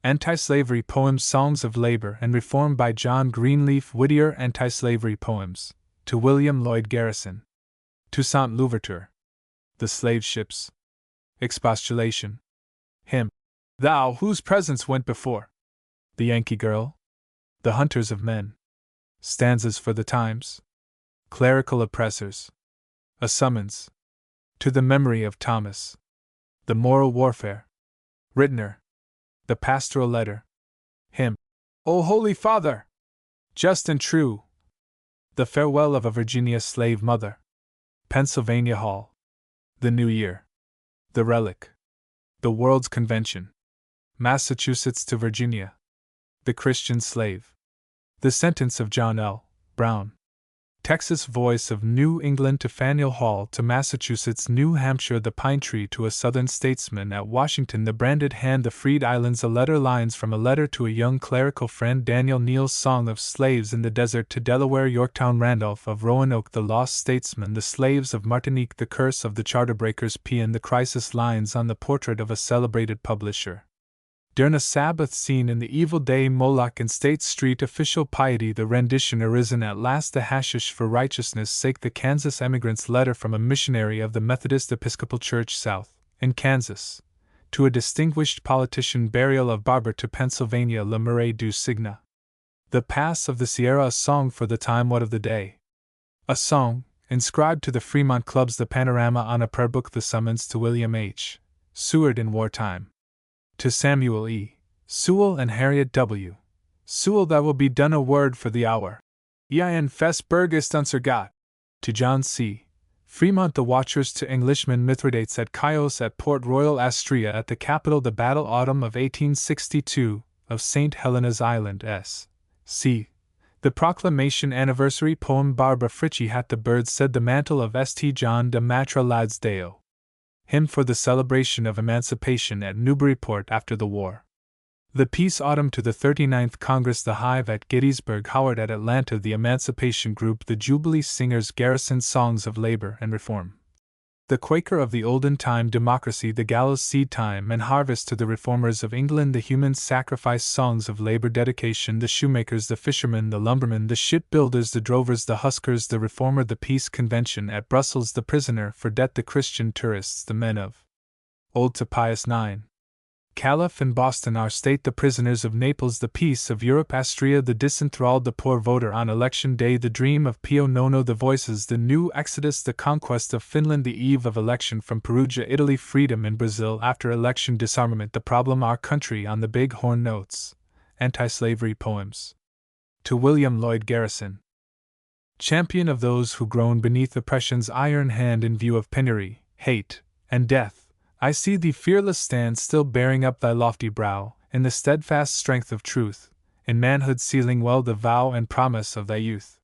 Anti-Slavery Poems, Songs of Labor and Reform by John Greenleaf Whittier. Anti-Slavery Poems. To William Lloyd Garrison. Toussaint Louverture. The Slave Ships. Expostulation. Hymn. Thou whose presence went before. The Yankee Girl. The Hunters of Men. Stanzas for the Times. Clerical Oppressors. A Summons. To the Memory of Thomas. The Moral Warfare. Ritner. The Pastoral Letter. Hymn. O Holy Father! Just and True. The Farewell of a Virginia Slave Mother. Pennsylvania Hall. The New Year. The Relic. The World's Convention. Massachusetts to Virginia. The Christian Slave. The Sentence of John L. Brown. Texas Voice of New England to Faneuil Hall to Massachusetts, New Hampshire, the Pine Tree to a Southern Statesman at Washington, the Branded Hand, the Freed Islands, a letter, lines from a letter to a young clerical friend, Daniel Neal's Song of Slaves in the Desert to Delaware, Yorktown, Randolph of Roanoke, the Lost Statesman, the Slaves of Martinique, the Curse of the Charterbreakers, P.N. the Crisis, lines on the portrait of a celebrated publisher. During a Sabbath scene in the evil day, Moloch in State Street, official piety, the rendition arisen at last, the hashish for righteousness' sake, the Kansas emigrant's letter from a missionary of the Methodist Episcopal Church South, in Kansas, to a distinguished politician, burial of Barber to Pennsylvania, Le Murray du Signa. The Pass of the Sierra, a song for the time, what of the day? A song, inscribed to the Fremont Clubs, the Panorama on a prayer book, the summons to William H. Seward in wartime. To Samuel E. Sewell and Harriet W. Sewell, that will be done, a word for the hour. Ein Festberg ist unser Gott. To John C. Fremont, the watchers to Englishmen, Mithridates at Chios, at Port Royal, Astria, at the capital, the battle, autumn of 1862, of St. Helena's Island, S.C. The Proclamation Anniversary Poem, Barbara Fritchie Hat the Birds said, the mantle of St. John de Matra Lads Deo. Hymn for the celebration of emancipation at Newburyport after the war. The Peace Autumn to the 39th Congress, the Hive at Gettysburg, Howard at Atlanta, the Emancipation Group, the Jubilee Singers, Garrison, Songs of Labor and Reform. The Quaker of the Olden Time, Democracy, the Gallows, Seed Time and Harvest to the Reformers of England, the Human Sacrifice, Songs of Labor, Dedication, the Shoemakers, the Fishermen, the Lumbermen, the Shipbuilders, the Drovers, the Huskers, the Reformer, the Peace Convention at Brussels, the Prisoner for Debt, the Christian Tourists, the Men of Old to Pius IX. Caliph in Boston, our state, the prisoners of Naples, the peace of Europe, Astria, the disenthralled, the poor voter on election day, the dream of Pio Nono, the voices, the new exodus, the conquest of Finland, the eve of election from Perugia, Italy, freedom in Brazil after election, disarmament, the problem, our country on the Big Horn, notes, anti-slavery poems. To William Lloyd Garrison. Champion of those who groan beneath oppression's iron hand in view of penury, hate, and death, I see thee fearless stand still, bearing up thy lofty brow, in the steadfast strength of truth, in manhood sealing well the vow and promise of thy youth.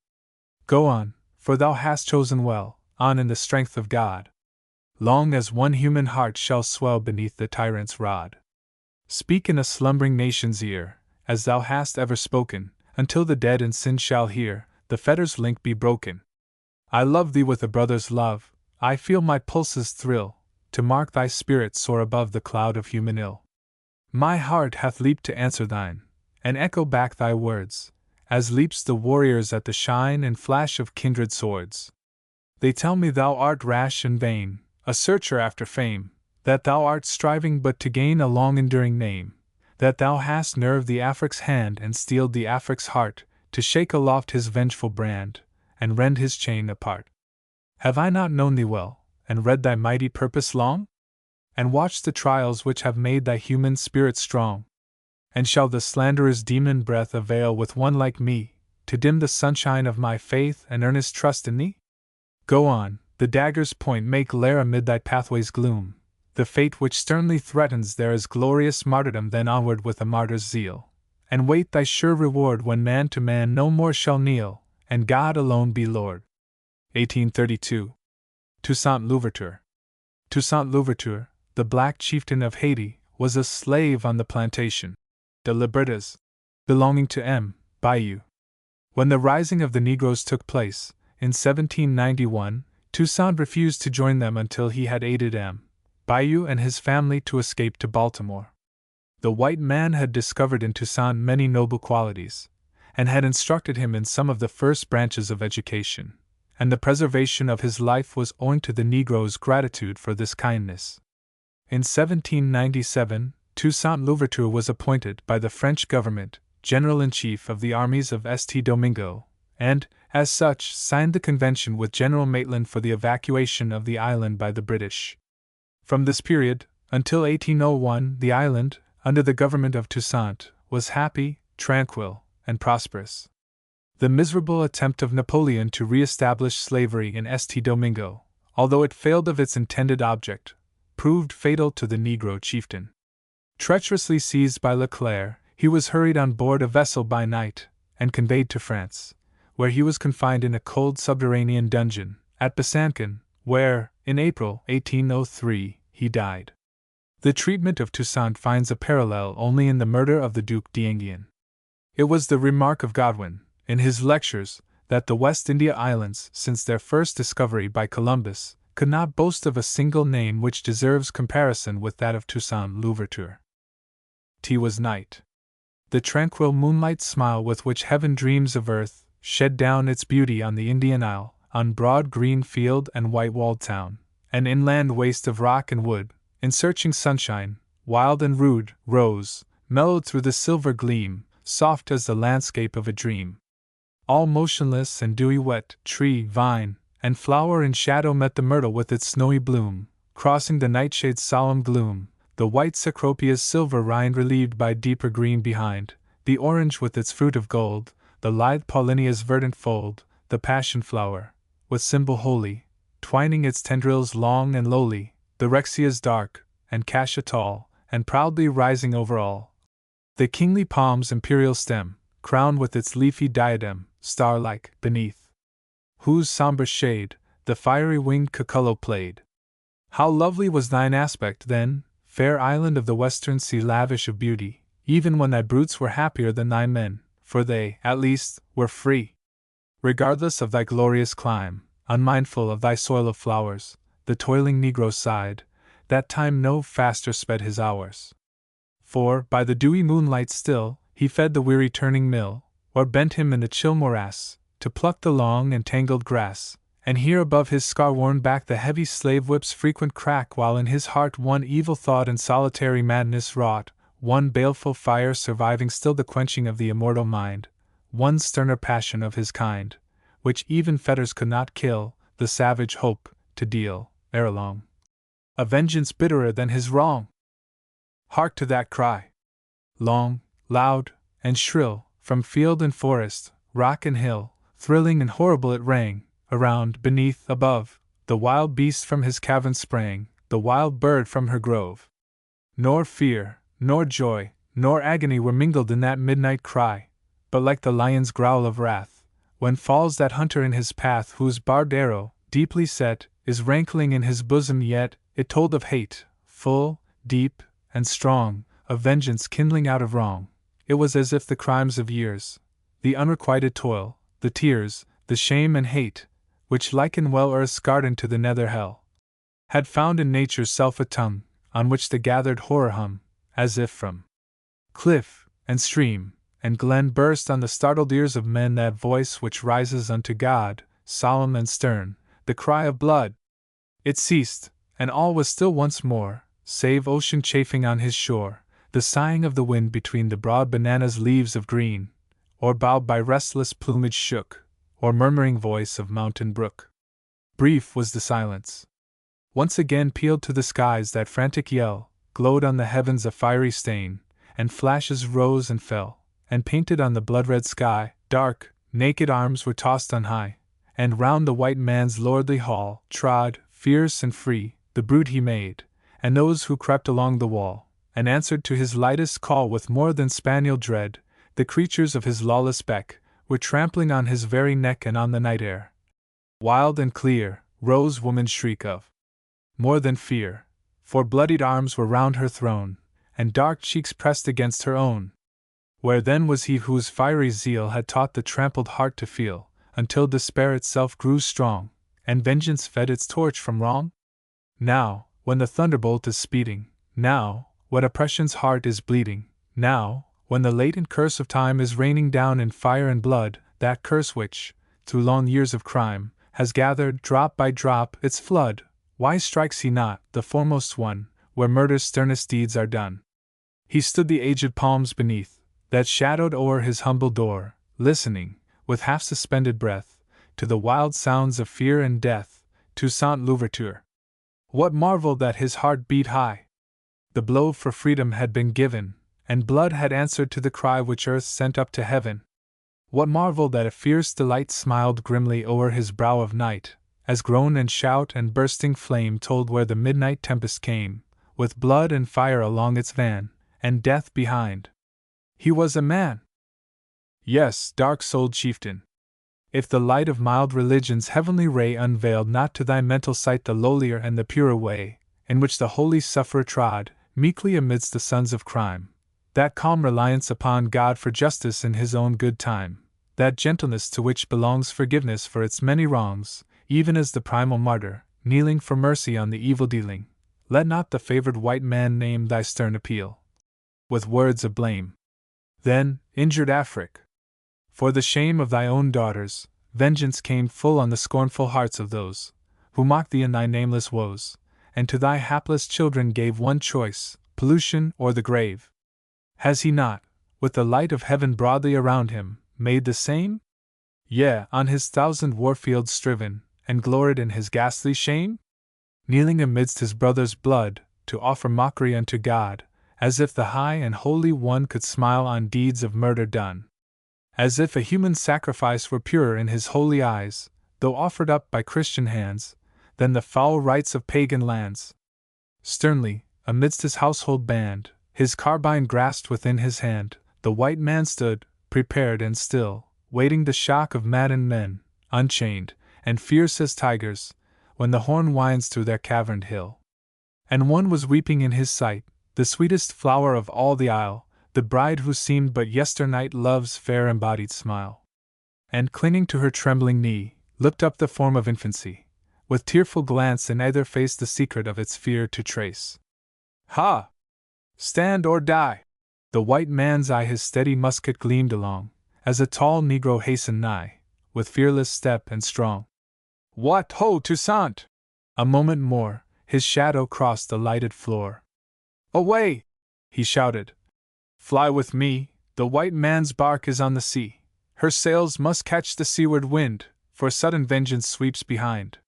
Go on, for thou hast chosen well, on in the strength of God, long as one human heart shall swell beneath the tyrant's rod. Speak in a slumbering nation's ear, as thou hast ever spoken, until the dead in sin shall hear, the fetter's link be broken. I love thee with a brother's love, I feel my pulses thrill, to mark thy spirit soar above the cloud of human ill. My heart hath leaped to answer thine, and echo back thy words, as leaps the warriors at the shine and flash of kindred swords. They tell me thou art rash and vain, a searcher after fame, that thou art striving but to gain a long-enduring name, that thou hast nerved the Afric's hand and steeled the Afric's heart, to shake aloft his vengeful brand, and rend his chain apart. Have I not known thee well, and read thy mighty purpose long? And watched the trials which have made thy human spirit strong? And shall the slanderer's demon breath avail with one like me, to dim the sunshine of my faith and earnest trust in thee? Go on, the dagger's point make lair amid thy pathway's gloom, the fate which sternly threatens there is glorious martyrdom, then onward with a martyr's zeal, and wait thy sure reward when man to man no more shall kneel, and God alone be Lord. 1832. Toussaint Louverture. Toussaint Louverture, the black chieftain of Haiti, was a slave on the plantation de Libretas, belonging to M. Bayou. When the rising of the Negroes took place, in 1791, Toussaint refused to join them until he had aided M. Bayou and his family to escape to Baltimore. The white man had discovered in Toussaint many noble qualities, and had instructed him in some of the first branches of education, and the preservation of his life was owing to the Negro's gratitude for this kindness. In 1797, Toussaint Louverture was appointed by the French government General-in-Chief of the armies of St. Domingo, and, as such, signed the convention with General Maitland for the evacuation of the island by the British. From this period, until 1801, the island, under the government of Toussaint, was happy, tranquil, and prosperous. The miserable attempt of Napoleon to re-establish slavery in St. Domingo, although it failed of its intended object, proved fatal to the Negro chieftain. Treacherously seized by Leclerc, he was hurried on board a vessel by night, and conveyed to France, where he was confined in a cold subterranean dungeon, at Besançon, where, in April 1803, he died. The treatment of Toussaint finds a parallel only in the murder of the Duc d'Enghien. It was the remark of Godwin, in his lectures, that the West India Islands, since their first discovery by Columbus, could not boast of a single name which deserves comparison with that of Toussaint Louverture. 'Twas night. The tranquil moonlight smile with which heaven dreams of earth shed down its beauty on the Indian Isle, on broad green field and white-walled town, an inland waste of rock and wood, in searching sunshine, wild and rude, rose, mellowed through the silver gleam, soft as the landscape of a dream. All motionless and dewy wet, tree, vine, and flower in shadow met the myrtle with its snowy bloom, crossing the nightshade's solemn gloom, the white cecropia's silver rind relieved by deeper green behind, the orange with its fruit of gold, the lithe Paulinia's verdant fold, the passion flower, with symbol holy, twining its tendrils long and lowly, the Rexia's dark, and cassia tall, and proudly rising over all, the kingly palm's imperial stem, crowned with its leafy diadem, star-like, beneath whose sombre shade the fiery winged cucullo played. How lovely was thine aspect, then, fair island of the western sea, lavish of beauty, even when thy brutes were happier than thy men, for they, at least, were free. Regardless of thy glorious clime, unmindful of thy soil of flowers, the toiling Negro sighed, that time no faster sped his hours. For, by the dewy moonlight still, he fed the weary turning mill, or bent him in the chill morass, to pluck the long and tangled grass, and hear above his scar-worn back the heavy slave whip's frequent crack, while in his heart one evil thought and solitary madness wrought, one baleful fire surviving still the quenching of the immortal mind, one sterner passion of his kind, which even fetters could not kill, the savage hope to deal, ere long, a vengeance bitterer than his wrong. Hark to that cry! Long, loud, and shrill, from field and forest, rock and hill, thrilling and horrible it rang, around, beneath, above, the wild beast from his cavern sprang, the wild bird from her grove. Nor fear, nor joy, nor agony were mingled in that midnight cry, but like the lion's growl of wrath, when falls that hunter in his path whose barbed arrow, deeply set, is rankling in his bosom, yet it told of hate, full, deep, and strong, of vengeance kindling out of wrong. It was as if the crimes of years, the unrequited toil, the tears, the shame and hate, which liken well earth's garden to the nether hell, had found in nature's self a tongue, on which the gathered horror hum, as if from cliff, and stream, and glen burst on the startled ears of men that voice which rises unto God, solemn and stern, the cry of blood. It ceased, and all was still once more, save ocean chafing on his shore, the sighing of the wind between the broad banana's leaves of green, or bowed by restless plumage shook, or murmuring voice of mountain brook. Brief was the silence. Once again pealed to the skies that frantic yell, glowed on the heavens a fiery stain, and flashes rose and fell, and painted on the blood-red sky, dark, naked arms were tossed on high, and round the white man's lordly hall trod, fierce and free, the brute he made, and those who crept along the wall, and answered to his lightest call with more than spaniel dread, the creatures of his lawless beck, were trampling on his very neck and on the night air. Wild and clear, rose woman's shriek of more than fear, for bloodied arms were round her thrown, and dark cheeks pressed against her own. Where then was he whose fiery zeal had taught the trampled heart to feel, until despair itself grew strong, and vengeance fed its torch from wrong? Now, when the thunderbolt is speeding, now, what oppression's heart is bleeding, now, when the latent curse of time is raining down in fire and blood, that curse which, through long years of crime, has gathered, drop by drop, its flood, why strikes he not, the foremost one, where murder's sternest deeds are done? He stood the aged palms beneath, that shadowed o'er his humble door, listening, with half-suspended breath, to the wild sounds of fear and death, Toussaint Louverture. What marvel that his heart beat high? The blow for freedom had been given, and blood had answered to the cry which earth sent up to heaven. What marvel that a fierce delight smiled grimly o'er his brow of night, as groan and shout and bursting flame told where the midnight tempest came, with blood and fire along its van, and death behind. He was a man. Yes, dark-souled chieftain. If the light of mild religion's heavenly ray unveiled not to thy mental sight the lowlier and the purer way, in which the holy sufferer trod, meekly amidst the sons of crime, that calm reliance upon God for justice in his own good time, that gentleness to which belongs forgiveness for its many wrongs, even as the primal martyr, kneeling for mercy on the evil-dealing, let not the favored white man name thy stern appeal with words of blame. Then, injured Afric, for the shame of thy own daughters, vengeance came full on the scornful hearts of those who mocked thee in thy nameless woes, and to thy hapless children gave one choice, pollution or the grave. Has he not, with the light of heaven broadly around him, made the same? Yea, on his thousand warfields striven, and gloried in his ghastly shame? Kneeling amidst his brother's blood, to offer mockery unto God, as if the high and holy one could smile on deeds of murder done. As if a human sacrifice were purer in his holy eyes, though offered up by Christian hands, than the foul rites of pagan lands. Sternly, amidst his household band, his carbine grasped within his hand, the white man stood, prepared and still, waiting the shock of maddened men, unchained, and fierce as tigers, when the horn winds through their caverned hill. And one was weeping in his sight, the sweetest flower of all the isle, the bride who seemed but yesternight love's fair embodied smile. And clinging to her trembling knee, looked up the form of infancy, with tearful glance in either face the secret of its fear to trace. Ha! Stand or die! The white man's eye his steady musket gleamed along, as a tall negro hastened nigh, with fearless step and strong. What ho, Toussaint! A moment more, his shadow crossed the lighted floor. Away! He shouted. Fly with me, the white man's bark is on the sea. Her sails must catch the seaward wind, for sudden vengeance sweeps behind.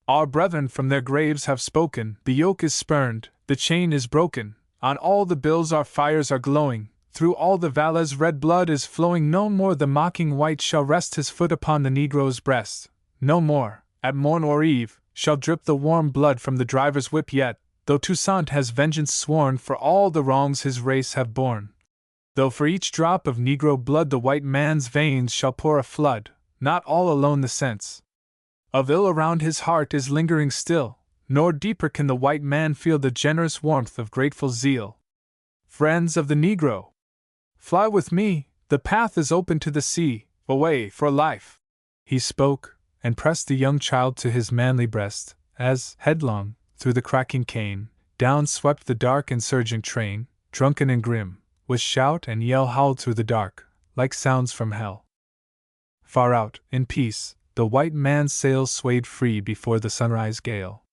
Our brethren from their graves have spoken, the yoke is spurned, the chain is broken, on all the bills our fires are glowing, through all the valleys red blood is flowing. No more the mocking white shall rest his foot upon the Negro's breast, no more, at morn or eve, shall drip the warm blood from the driver's whip yet, though Toussaint has vengeance sworn for all the wrongs his race have borne. Though for each drop of Negro blood the white man's veins shall pour a flood, not all alone the sense of ill around his heart is lingering still, nor deeper can the white man feel the generous warmth of grateful zeal. Friends of the Negro, fly with me, the path is open to the sea, away for life. He spoke, and pressed the young child to his manly breast, as, headlong, through the cracking cane, down swept the dark insurgent train, drunken and grim, with shout and yell howled through the dark, like sounds from hell. Far out, in peace, the white man's sails swayed free before the sunrise gale.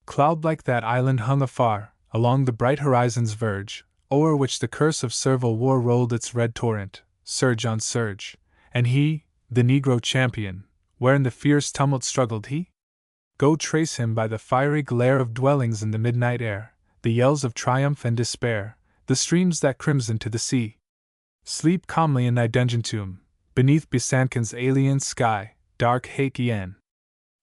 Cloud-like that island hung afar, along the bright horizon's verge, o'er which the curse of servile war rolled its red torrent, surge on surge, and he, the Negro champion, where in the fierce tumult struggled he? Go trace him by the fiery glare of dwellings in the midnight air, the yells of triumph and despair, the streams that crimson to the sea. Sleep calmly in thy dungeon tomb, beneath Bisankin's alien sky, dark Hakien.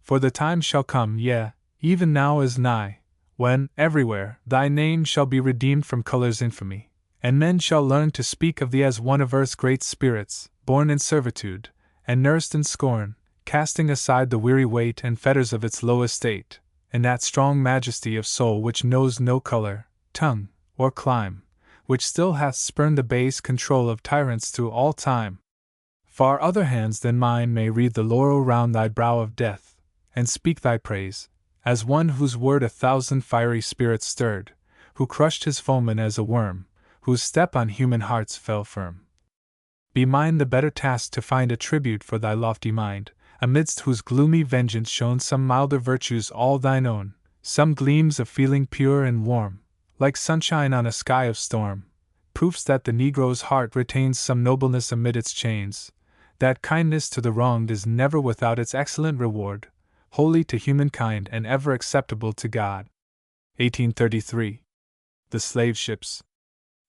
For the time shall come, yea, even now is nigh, when, everywhere, thy name shall be redeemed from color's infamy, and men shall learn to speak of thee as one of earth's great spirits, born in servitude, and nursed in scorn, casting aside the weary weight and fetters of its low estate, in that strong majesty of soul which knows no color, tongue, or clime, which still hath spurned the base control of tyrants through all time. Far other hands than mine may wreathe the laurel round thy brow of death, and speak thy praise, as one whose word 1,000 fiery spirits stirred, who crushed his foeman as a worm, whose step on human hearts fell firm. Be mine the better task to find a tribute for thy lofty mind, amidst whose gloomy vengeance shone some milder virtues all thine own, some gleams of feeling pure and warm, like sunshine on a sky of storm, proofs that the Negro's heart retains some nobleness amid its chains, that kindness to the wronged is never without its excellent reward, holy to humankind and ever acceptable to God. 1833. The Slave Ships.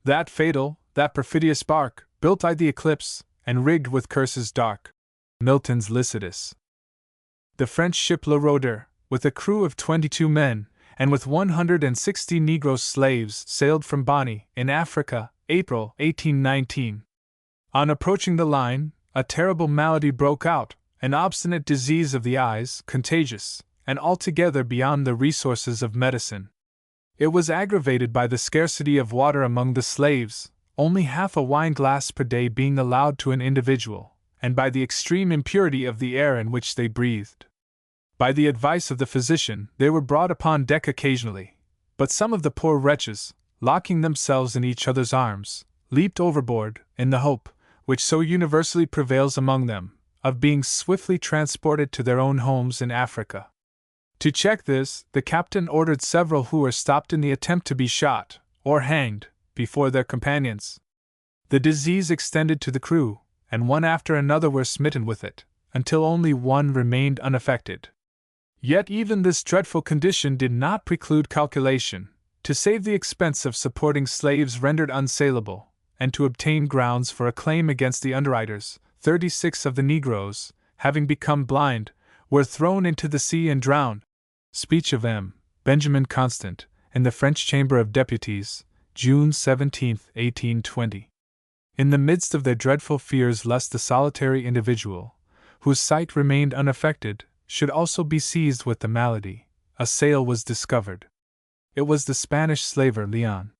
That fatal, that perfidious bark, built by the eclipse, and rigged with curses dark. Milton's Lycidas. The French ship Le Rôdeur, with a crew of 22 men, and with 160 Negro slaves, sailed from Bonny, in Africa, April 1819. On approaching the line, a terrible malady broke out, an obstinate disease of the eyes, contagious, and altogether beyond the resources of medicine. It was aggravated by the scarcity of water among the slaves, only half a wine-glass per day being allowed to an individual, and by the extreme impurity of the air in which they breathed. By the advice of the physician, they were brought upon deck occasionally, but some of the poor wretches, locking themselves in each other's arms, leaped overboard, in the hope, which so universally prevails among them, of being swiftly transported to their own homes in Africa. To check this, the captain ordered several who were stopped in the attempt to be shot, or hanged, before their companions. The disease extended to the crew, and one after another were smitten with it, until only one remained unaffected. Yet even this dreadful condition did not preclude calculation, to save the expense of supporting slaves rendered unsaleable, and to obtain grounds for a claim against the underwriters. 36 of the Negroes, having become blind, were thrown into the sea and drowned. Speech of M. Benjamin Constant, in the French Chamber of Deputies, June 17, 1820. In the midst of their dreadful fears lest the solitary individual, whose sight remained unaffected, should also be seized with the malady, a sail was discovered. It was the Spanish slaver Leon.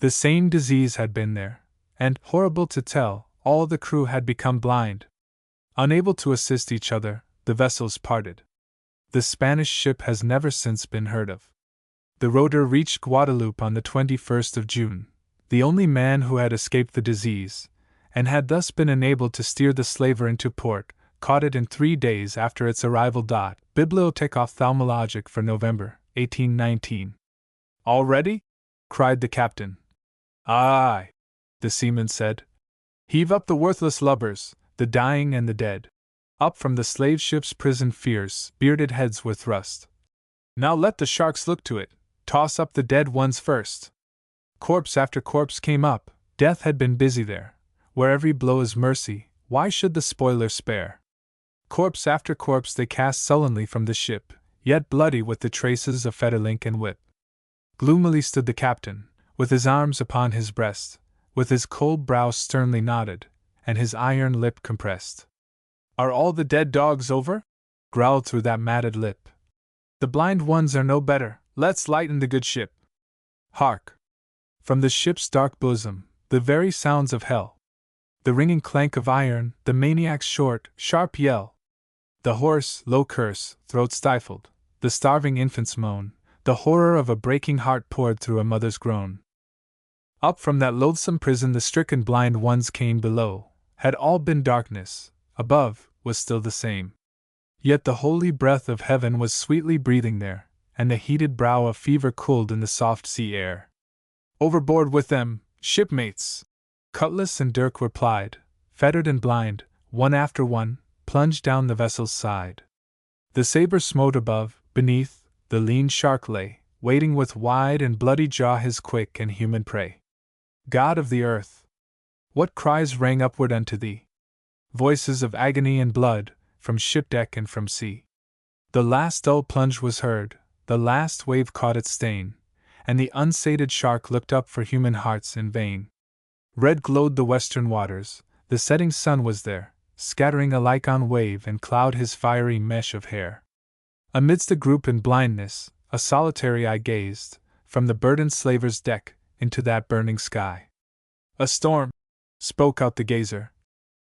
The same disease had been there, and, horrible to tell, all the crew had become blind. Unable to assist each other, the vessels parted. The Spanish ship has never since been heard of. The Rôdeur reached Guadeloupe on the 21st of June, the only man who had escaped the disease, and had thus been enabled to steer the slaver into port, caught it in 3 days after its arrival. Bibliothèque Ophthalmologique for November, 1819. All ready? Cried the captain. Aye, the seaman said. Heave up the worthless lubbers, the dying and the dead. Up from the slave ship's prison fierce, bearded heads were thrust. Now let the sharks look to it, toss up the dead ones first. Corpse after corpse came up, death had been busy there. Where every blow is mercy, why should the spoiler spare? Corpse after corpse they cast sullenly from the ship, yet bloody with the traces of fetter-link and whip. Gloomily stood the captain, with his arms upon his breast, with his cold brow sternly knotted, and his iron lip compressed. Are all the dead dogs over? Growled through that matted lip. The blind ones are no better, let's lighten the good ship. Hark! From the ship's dark bosom, the very sounds of hell. The ringing clank of iron, the maniac's short, sharp yell. The hoarse, low curse, throat stifled, the starving infant's moan, the horror of a breaking heart poured through a mother's groan. Up from that loathsome prison the stricken blind ones came below, had all been darkness, above, was still the same. Yet the holy breath of heaven was sweetly breathing there, and the heated brow of fever cooled in the soft sea air. Overboard with them, shipmates! Cutlass and dirk were plied, fettered and blind, one after one, plunged down the vessel's side. The saber smote above, beneath, the lean shark lay, waiting with wide and bloody jaw his quick and human prey. God of the earth! What cries rang upward unto thee? Voices of agony and blood, from ship deck and from sea. The last dull plunge was heard, the last wave caught its stain, and the unsated shark looked up for human hearts in vain. Red glowed the western waters, the setting sun was there, scattering alike on wave and cloud his fiery mesh of hair. Amidst a group in blindness, a solitary eye gazed, from the burdened slaver's deck, into that burning sky. A storm, spoke out the gazer,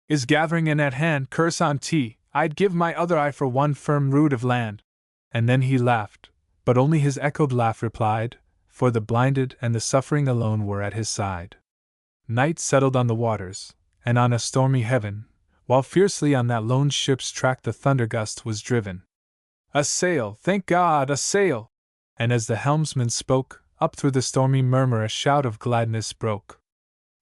is gathering and at hand. Curse on tea, I'd give my other eye for one firm rood of land. And then he laughed, but only his echoed laugh replied, for the blinded and the suffering alone were at his side. Night settled on the waters, and on a stormy heaven, while fiercely on that lone ship's track the thunder gust was driven. "A sail, thank God, a sail!" And as the helmsman spoke, up through the stormy murmur a shout of gladness broke.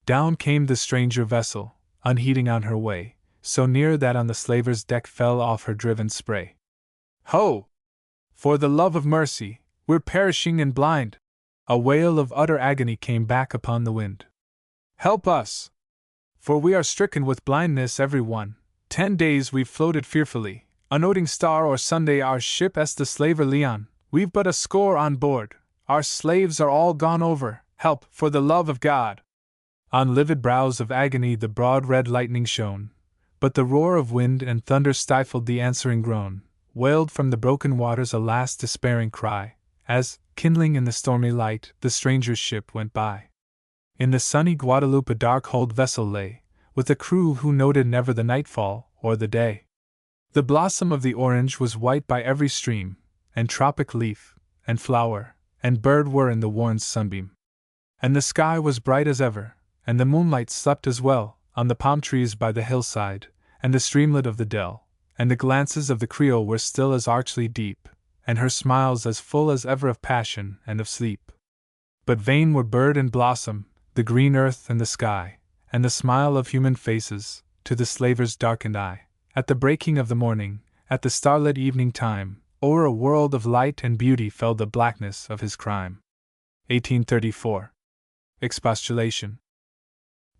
Down came the stranger vessel, unheeding on her way, so near that on the slaver's deck fell off her driven spray. "Ho! For the love of mercy, we're perishing and blind!" A wail of utter agony came back upon the wind. "Help us! For we are stricken with blindness every one. 10 days we've floated fearfully, unnoting star or Sunday our ship as the slaver Leon, we've but a score on board, our slaves are all gone over, help, for the love of God!" On livid brows of agony the broad red lightning shone, but the roar of wind and thunder stifled the answering groan, wailed from the broken waters a last despairing cry, as, kindling in the stormy light, the stranger's ship went by. In the sunny Guadalupe a dark-hulled vessel lay, with a crew who noted never the nightfall or the day. The blossom of the orange was white by every stream, and tropic leaf, and flower, and bird were in the warm sunbeam. And the sky was bright as ever, and the moonlight slept as well, on the palm trees by the hillside, and the streamlet of the dell, and the glances of the Creole were still as archly deep, and her smiles as full as ever of passion and of sleep. But vain were bird and blossom, the green earth and the sky, and the smile of human faces, to the slaver's darkened eye. At the breaking of the morning, at the starlit evening time, o'er a world of light and beauty fell the blackness of his crime. 1834. Expostulation.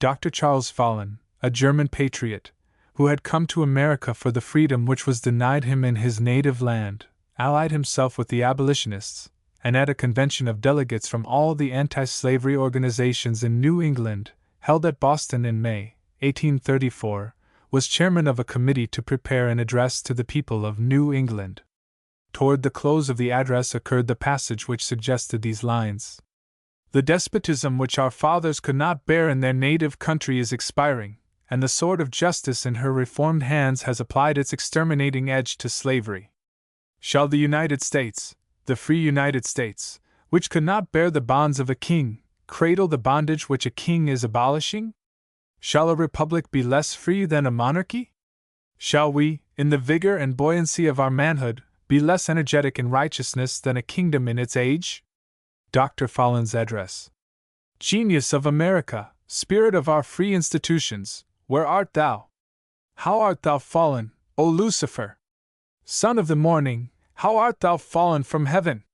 Dr. Charles Follen, a German patriot, who had come to America for the freedom which was denied him in his native land, allied himself with the abolitionists, and at a convention of delegates from all the anti-slavery organizations in New England, held at Boston in May, 1834, was chairman of a committee to prepare an address to the people of New England. Toward the close of the address occurred the passage which suggested these lines: "The despotism which our fathers could not bear in their native country is expiring, and the sword of justice in her reformed hands has applied its exterminating edge to slavery. Shall the United States, the free United States, which could not bear the bonds of a king, cradle the bondage which a king is abolishing? Shall a republic be less free than a monarchy? Shall we, in the vigor and buoyancy of our manhood, be less energetic in righteousness than a kingdom in its age?" Dr. Follen's address. "Genius of America, spirit of our free institutions, where art thou? How art thou fallen, O Lucifer! Son of the morning, how art thou fallen from heaven!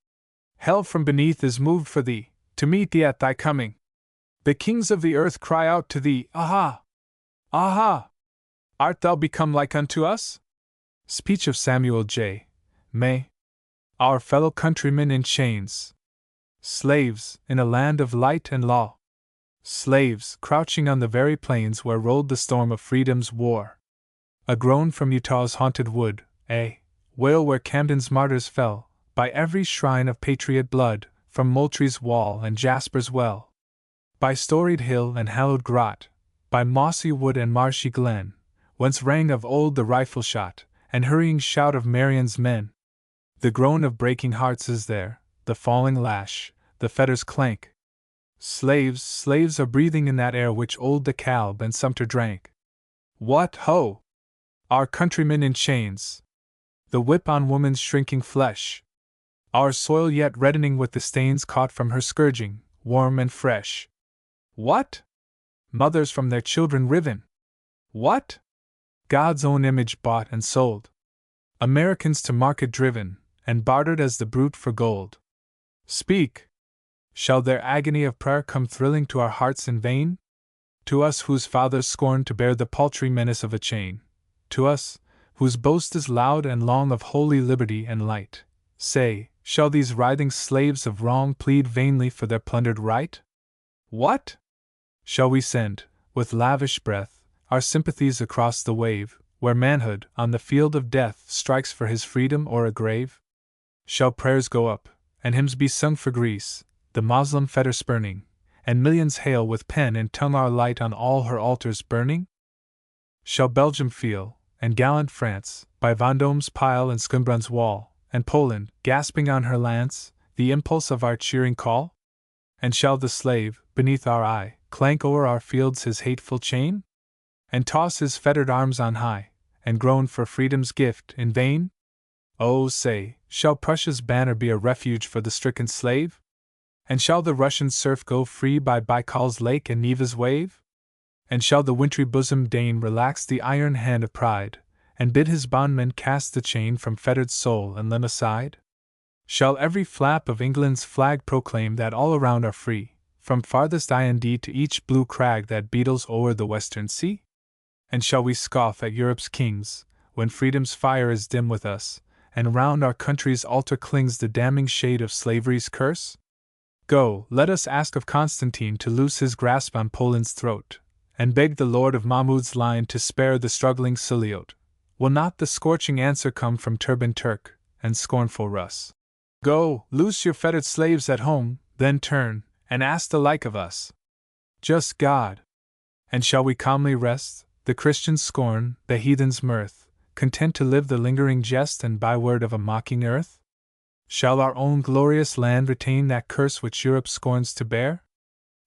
Hell from beneath is moved for thee, to meet thee at thy coming. The kings of the earth cry out to thee, Aha! Aha! Art thou become like unto us?" Speech of Samuel J. May. Our fellow countrymen in chains. Slaves, in a land of light and law. Slaves, crouching on the very plains where rolled the storm of freedom's war. A groan from Utah's haunted wood, a wail where Camden's martyrs fell, by every shrine of patriot blood, from Moultrie's wall and Jasper's well. By storied hill and hallowed grot, by mossy wood and marshy glen, whence rang of old the rifle shot, and hurrying shout of Marion's men. The groan of breaking hearts is there, the falling lash, the fetters clank. Slaves, slaves are breathing in that air which old DeKalb and Sumter drank. What, ho! Our countrymen in chains. The whip on woman's shrinking flesh. Our soil yet reddening with the stains caught from her scourging, warm and fresh. What? Mothers from their children riven. What? God's own image bought and sold. Americans to market driven, and bartered as the brute for gold. Speak! Shall their agony of prayer come thrilling to our hearts in vain? To us whose fathers scorned to bear the paltry menace of a chain, to us, whose boast is loud and long of holy liberty and light, say, shall these writhing slaves of wrong plead vainly for their plundered right? What? Shall we send, with lavish breath, our sympathies across the wave, where manhood, on the field of death, strikes for his freedom or a grave? Shall prayers go up, and hymns be sung for Greece, the Moslem fetter spurning, and millions hail with pen and tongue our light on all her altars burning? Shall Belgium feel, and gallant France, by Vendôme's pile and Scombron's wall, and Poland, gasping on her lance, the impulse of our cheering call? And shall the slave, beneath our eye, clank o'er our fields his hateful chain? And toss his fettered arms on high, and groan for freedom's gift in vain? Oh, say, shall Prussia's banner be a refuge for the stricken slave? And shall the Russian serf go free by Baikal's lake and Neva's wave? And shall the wintry bosomed Dane relax the iron hand of pride, and bid his bondman cast the chain from fettered soul and limb aside? Shall every flap of England's flag proclaim that all around are free, from farthest Ind to each blue crag that beetles o'er the western sea? And shall we scoff at Europe's kings, when freedom's fire is dim with us, and round our country's altar clings the damning shade of slavery's curse? Go, let us ask of Constantine to loose his grasp on Poland's throat, and beg the lord of Mahmud's line to spare the struggling Siliote. Will not the scorching answer come from turbaned Turk and scornful Russ? Go, loose your fettered slaves at home, then turn, and ask the like of us. Just God! And shall we calmly rest, the Christian's scorn, the heathen's mirth, content to live the lingering jest and byword of a mocking earth? Shall our own glorious land retain that curse which Europe scorns to bear?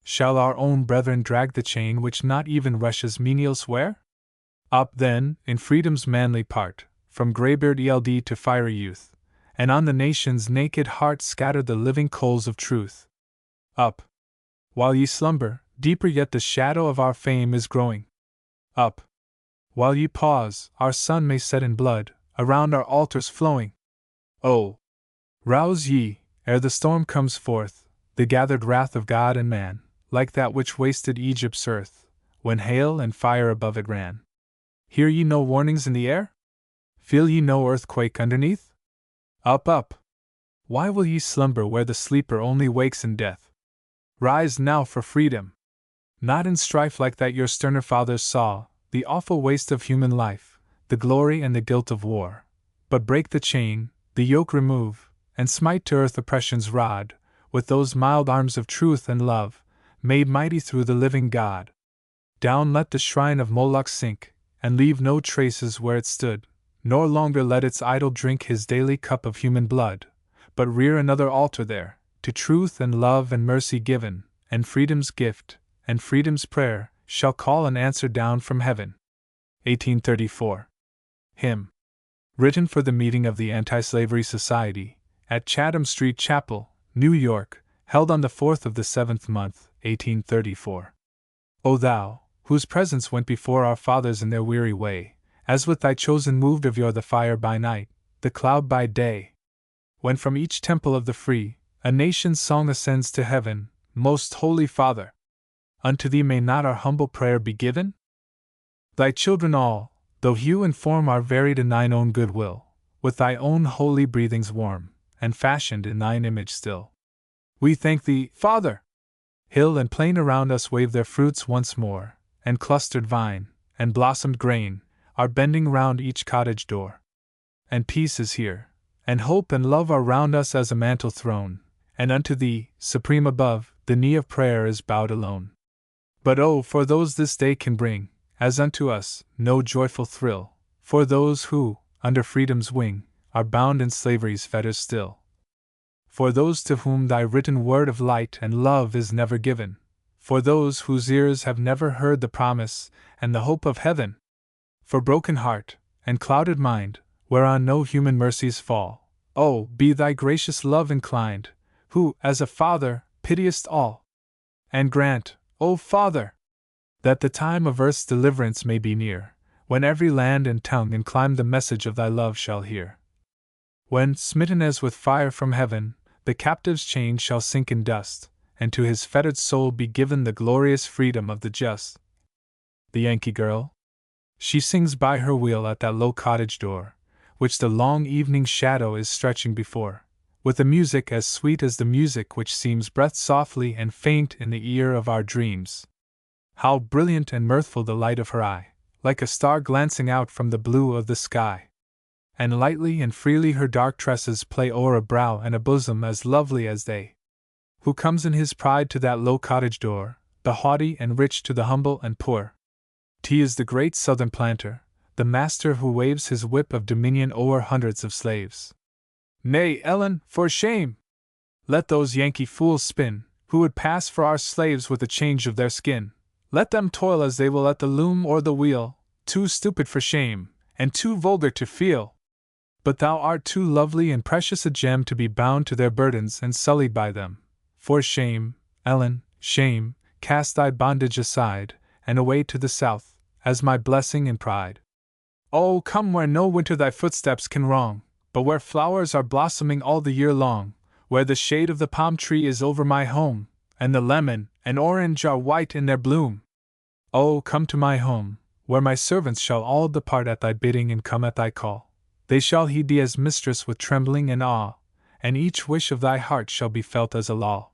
Shall our own brethren drag the chain which not even Russia's menials wear? Up, then, in freedom's manly part, from greybeard Eld to fiery youth, and on the nation's naked heart scatter the living coals of truth. Up! While ye slumber, deeper yet the shadow of our fame is growing. Up! While ye pause, our sun may set in blood, around our altars flowing. Oh! Rouse ye, ere the storm comes forth, the gathered wrath of God and man, like that which wasted Egypt's earth, when hail and fire above it ran. Hear ye no warnings in the air? Feel ye no earthquake underneath? Up, up! Why will ye slumber where the sleeper only wakes in death? Rise now for freedom! Not in strife like that your sterner fathers saw, the awful waste of human life, the glory and the guilt of war, but break the chain, the yoke remove, and smite to earth oppression's rod, with those mild arms of truth and love, made mighty through the living God. Down let the shrine of Moloch sink, and leave no traces where it stood, nor longer let its idol drink his daily cup of human blood, but rear another altar there, to truth and love and mercy given, and freedom's gift, and freedom's prayer, shall call an answer down from heaven. 1834. Hymn. Written for the meeting of the Anti-Slavery Society, at Chatham Street Chapel, New York, held on the 4th of the 7th month, 1834. O thou, whose presence went before our fathers in their weary way, as with thy chosen moved of yore the fire by night, the cloud by day, when from each temple of the free, a nation's song ascends to heaven, most holy Father, unto thee may not our humble prayer be given? Thy children all, though hue and form are varied in thine own good will, with thy own holy breathings warm, and fashioned in thine image still. We thank thee, Father! Hill and plain around us wave their fruits once more, and clustered vine, and blossomed grain, are bending round each cottage door. And peace is here, and hope and love are round us as a mantle thrown, and unto thee, supreme above, the knee of prayer is bowed alone. But oh, for those this day can bring, as unto us, no joyful thrill, for those who, under freedom's wing, are bound in slavery's fetters still. For those to whom thy written word of light and love is never given, for those whose ears have never heard the promise and the hope of heaven. For broken heart, and clouded mind, whereon no human mercies fall, oh, be thy gracious love inclined, who, as a Father, pitiest all. And grant, O Father, that the time of earth's deliverance may be near, when every land and tongue and clime the message of thy love shall hear. When, smitten as with fire from heaven, the captive's chain shall sink in dust, and to his fettered soul be given the glorious freedom of the just. The Yankee girl? She sings by her wheel at that low cottage door, which the long evening shadow is stretching before, with a music as sweet as the music which seems breathed softly and faint in the ear of our dreams. How brilliant and mirthful the light of her eye, like a star glancing out from the blue of the sky. And lightly and freely her dark tresses play o'er a brow and a bosom as lovely as they. Who comes in his pride to that low cottage door, the haughty and rich to the humble and poor? He is the great Southern planter, the master who waves his whip of dominion o'er hundreds of slaves. Nay, Ellen, for shame! Let those Yankee fools spin, who would pass for our slaves with a change of their skin. Let them toil as they will at the loom or the wheel, too stupid for shame, and too vulgar to feel. But thou art too lovely and precious a gem to be bound to their burdens and sullied by them. For shame, Ellen, shame, cast thy bondage aside, and away to the south, as my blessing and pride. Oh, come where no winter thy footsteps can wrong, but where flowers are blossoming all the year long, where the shade of the palm tree is over my home, and the lemon and orange are white in their bloom. Oh, come to my home, where my servants shall all depart at thy bidding and come at thy call. They shall heed thee as mistress with trembling and awe, and each wish of thy heart shall be felt as a law.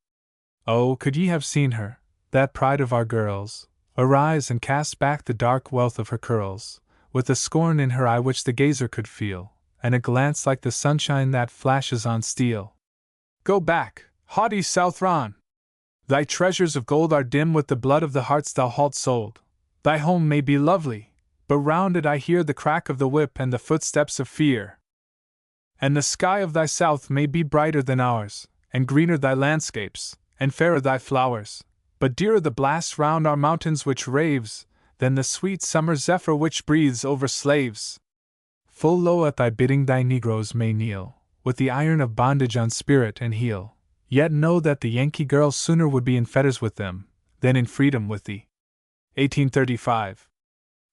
Oh, could ye have seen her, that pride of our girls, arise and cast back the dark wealth of her curls, with a scorn in her eye which the gazer could feel, and a glance like the sunshine that flashes on steel. Go back, haughty Southron! Thy treasures of gold are dim with the blood of the hearts thou halt sold. Thy home may be lovely, but round it I hear the crack of the whip and the footsteps of fear. And the sky of thy south may be brighter than ours, and greener thy landscapes, and fairer thy flowers, but dearer the blast round our mountains which raves, than the sweet summer zephyr which breathes over slaves. Full low at thy bidding thy negroes may kneel, with the iron of bondage on spirit and heel, yet know that the Yankee girl sooner would be in fetters with them, than in freedom with thee. 1835.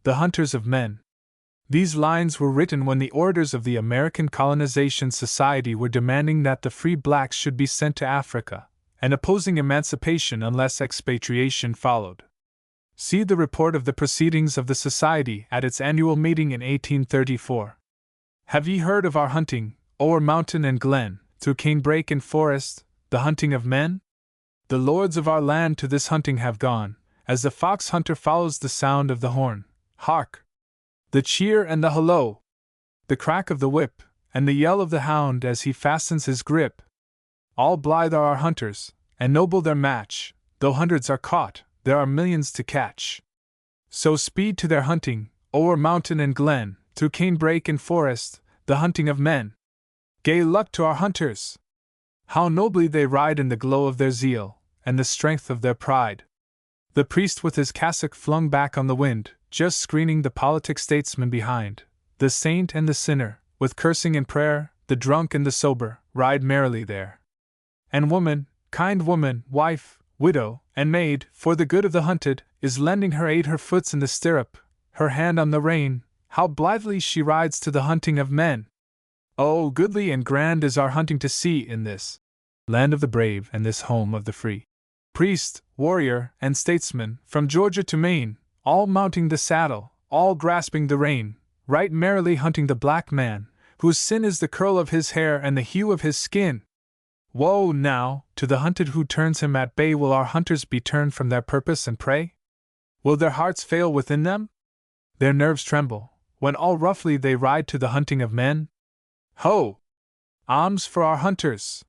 The Hunters of Men. These lines were written when the orators of the American Colonization Society were demanding that the free blacks should be sent to Africa, and opposing emancipation unless expatriation followed. See the report of the proceedings of the Society at its annual meeting in 1834. Have ye heard of our hunting, o'er mountain and glen, through canebrake and forest, the hunting of men? The lords of our land to this hunting have gone, as the fox hunter follows the sound of the horn. Hark! The cheer and the halloo! The crack of the whip, and the yell of the hound as he fastens his grip. All blithe are our hunters, and noble their match. Though hundreds are caught, there are millions to catch. So speed to their hunting, o'er mountain and glen, through canebrake and forest, the hunting of men. Gay luck to our hunters! How nobly they ride in the glow of their zeal, and the strength of their pride. The priest with his cassock flung back on the wind, just screening the politic statesman behind. The saint and the sinner, with cursing and prayer, the drunk and the sober, ride merrily there. And woman, kind woman, wife, widow, and maid, for the good of the hunted, is lending her aid, her foot's in the stirrup, her hand on the rein. How blithely she rides to the hunting of men! Oh, goodly and grand is our hunting to see in this land of the brave and this home of the free. Priest, warrior, and statesman, from Georgia to Maine, all mounting the saddle, all grasping the rein, right merrily hunting the black man, whose sin is the curl of his hair and the hue of his skin. Woe, now, to the hunted who turns him at bay! Will our hunters be turned from their purpose and prey? Will their hearts fail within them? Their nerves tremble, when all roughly they ride to the hunting of men? Ho! Alms for our hunters!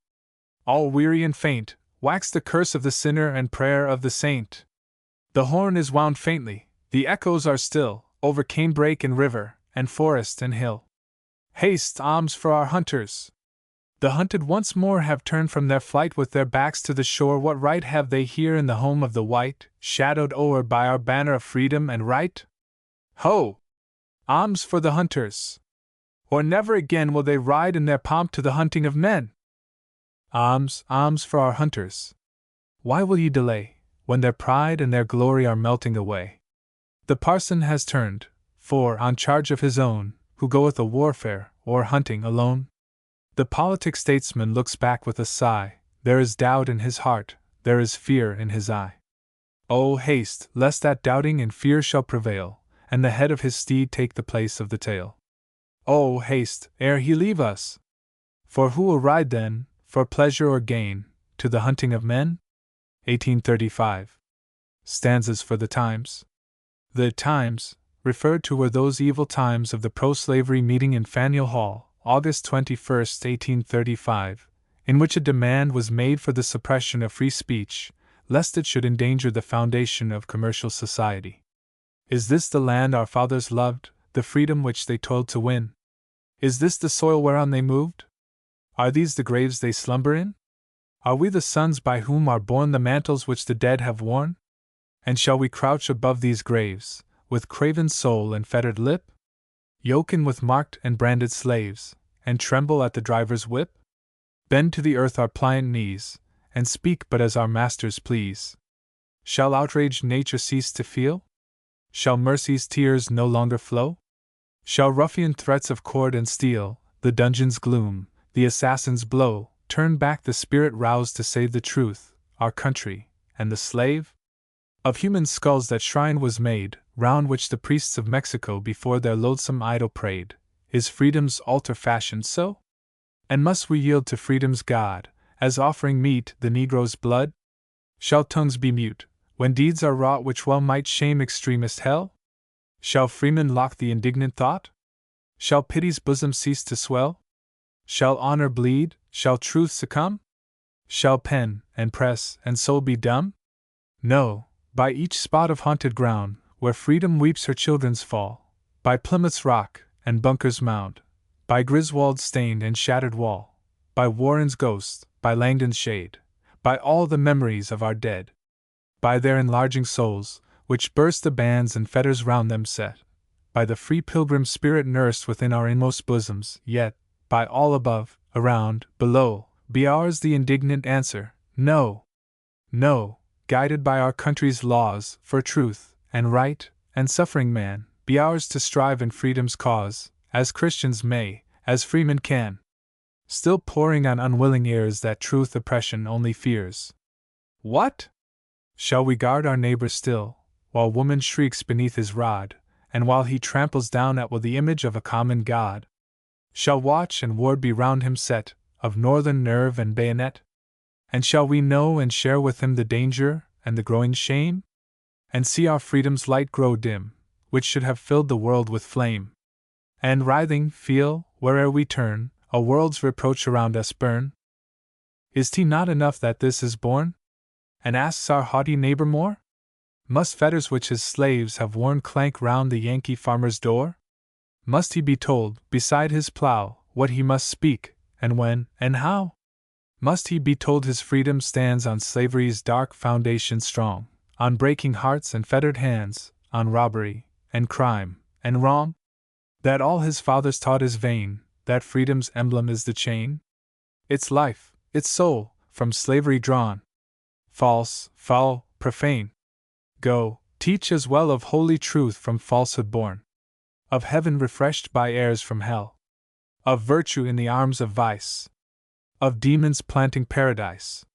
All weary and faint, wax the curse of the sinner and prayer of the saint. The horn is wound faintly, the echoes are still, over canebrake and river, and forest and hill. Haste, alms for our hunters! The hunted once more have turned from their flight with their backs to the shore. What right have they here in the home of the white, shadowed o'er by our banner of freedom and right? Ho! Alms for the hunters! Or never again will they ride in their pomp to the hunting of men. Alms, alms for our hunters! Why will ye delay, when their pride and their glory are melting away? The parson has turned, for, on charge of his own, who goeth a warfare, or hunting alone? The politic statesman looks back with a sigh. There is doubt in his heart, there is fear in his eye. Oh, haste, lest that doubting and fear shall prevail, and the head of his steed take the place of the tail. Oh, haste, ere he leave us! For who will ride then, for pleasure or gain, to the hunting of men? 1835. Stanzas for the Times. The Times, referred to were those evil times of the pro-slavery meeting in Faneuil Hall, August 21, 1835, in which a demand was made for the suppression of free speech, lest it should endanger the foundation of commercial society. Is this the land our fathers loved, the freedom which they toiled to win? Is this the soil whereon they moved? Are these the graves they slumber in? Are we the sons by whom are borne the mantles which the dead have worn? And shall we crouch above these graves, with craven soul and fettered lip? Yoken with marked and branded slaves, and tremble at the driver's whip? Bend to the earth our pliant knees, and speak but as our masters please? Shall outraged nature cease to feel? Shall mercy's tears no longer flow? Shall ruffian threats of cord and steel, the dungeon's gloom, the assassin's blow, turn back the spirit roused to save the truth, our country, and the slave? Of human skulls that shrine was made, round which the priests of Mexico before their loathsome idol prayed, is freedom's altar fashioned so? And must we yield to freedom's God, as offering meet the Negro's blood? Shall tongues be mute, when deeds are wrought which well might shame extremist hell? Shall freemen lock the indignant thought? Shall pity's bosom cease to swell? Shall honor bleed? Shall truth succumb? Shall pen, and press, and soul be dumb? No, by each spot of haunted ground, where freedom weeps her children's fall, by Plymouth's rock, and Bunker's mound, by Griswold's stained and shattered wall, by Warren's ghost, by Langdon's shade, by all the memories of our dead, by their enlarging souls, which burst the bands and fetters round them set, by the free pilgrim spirit nursed within our inmost bosoms, yet, by all above, around, below, be ours the indignant answer, No! No! Guided by our country's laws, for truth, and right, and suffering man, be ours to strive in freedom's cause, as Christians may, as freemen can. Still pouring on unwilling ears that truth oppression only fears. What? Shall we guard our neighbor still, while woman shrieks beneath his rod, and while he tramples down at will the image of a common God? Shall watch and ward be round him set, of northern nerve and bayonet? And shall we know and share with him the danger, and the growing shame? And see our freedom's light grow dim, which should have filled the world with flame? And writhing, feel, where'er we turn, a world's reproach around us burn? Is 't not enough that this is borne? And asks our haughty neighbor more? Must fetters which his slaves have worn clank round the Yankee farmer's door? Must he be told, beside his plow, what he must speak, and when, and how? Must he be told his freedom stands on slavery's dark foundation strong, on breaking hearts and fettered hands, on robbery, and crime, and wrong? That all his fathers taught is vain, that freedom's emblem is the chain? Its life, its soul, from slavery drawn. False, foul, profane. Go, teach as well of holy truth from falsehood born, of heaven refreshed by airs from hell, of virtue in the arms of vice, of demons planting paradise.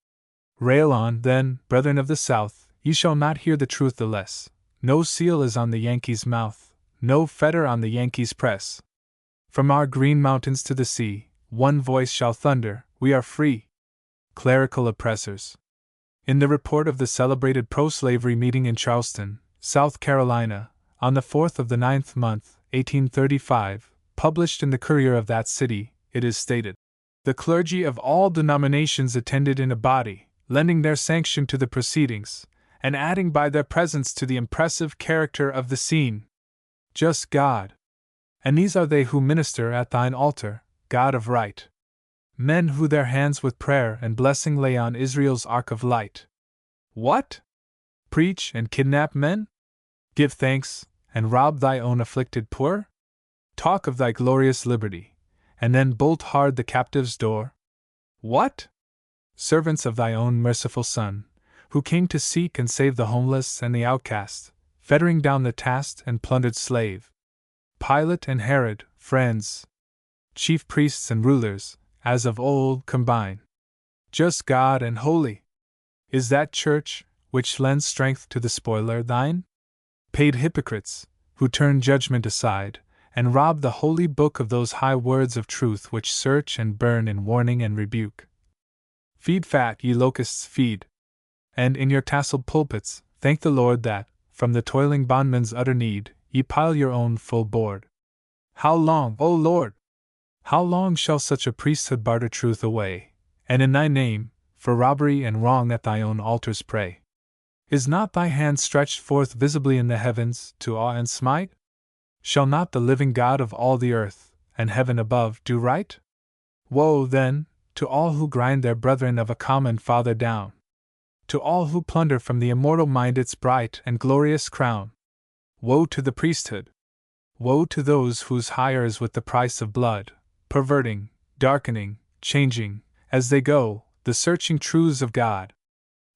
Rail on, then, brethren of the South, ye shall not hear the truth the less. No seal is on the Yankee's mouth, no fetter on the Yankee's press. From our green mountains to the sea, one voice shall thunder, we are free. Clerical oppressors. In the report of the celebrated pro-slavery meeting in Charleston, South Carolina, on the 4th of the 9th month, 1835, published in the Courier of that city, it is stated, "The clergy of all denominations attended in a body, lending their sanction to the proceedings, and adding by their presence to the impressive character of the scene. Just God! And these are they who minister at thine altar, God of right. Men who their hands with prayer and blessing lay on Israel's ark of light. What? Preach and kidnap men? Give thanks, and rob thy own afflicted poor? Talk of thy glorious liberty, and then bolt hard the captive's door? What? Servants of thy own merciful Son, who came to seek and save the homeless and the outcast, fettering down the tasked and plundered slave. Pilate and Herod, friends. Chief priests and rulers, as of old, combine. Just God and holy. Is that church, which lends strength to the spoiler, thine? Paid hypocrites, who turn judgment aside, and rob the holy book of those high words of truth which search and burn in warning and rebuke. Feed fat, ye locusts, feed. And in your tasseled pulpits, thank the Lord that, from the toiling bondman's utter need, ye pile your own full board. How long, O Lord? How long shall such a priesthood barter truth away, and in thy name, for robbery and wrong at thy own altars pray? Is not thy hand stretched forth visibly in the heavens, to awe and smite? Shall not the living God of all the earth, and heaven above, do right? Woe, then, to all who grind their brethren of a common Father down, to all who plunder from the immortal mind its bright and glorious crown. Woe to the priesthood! Woe to those whose hire is with the price of blood, perverting, darkening, changing, as they go, the searching truths of God.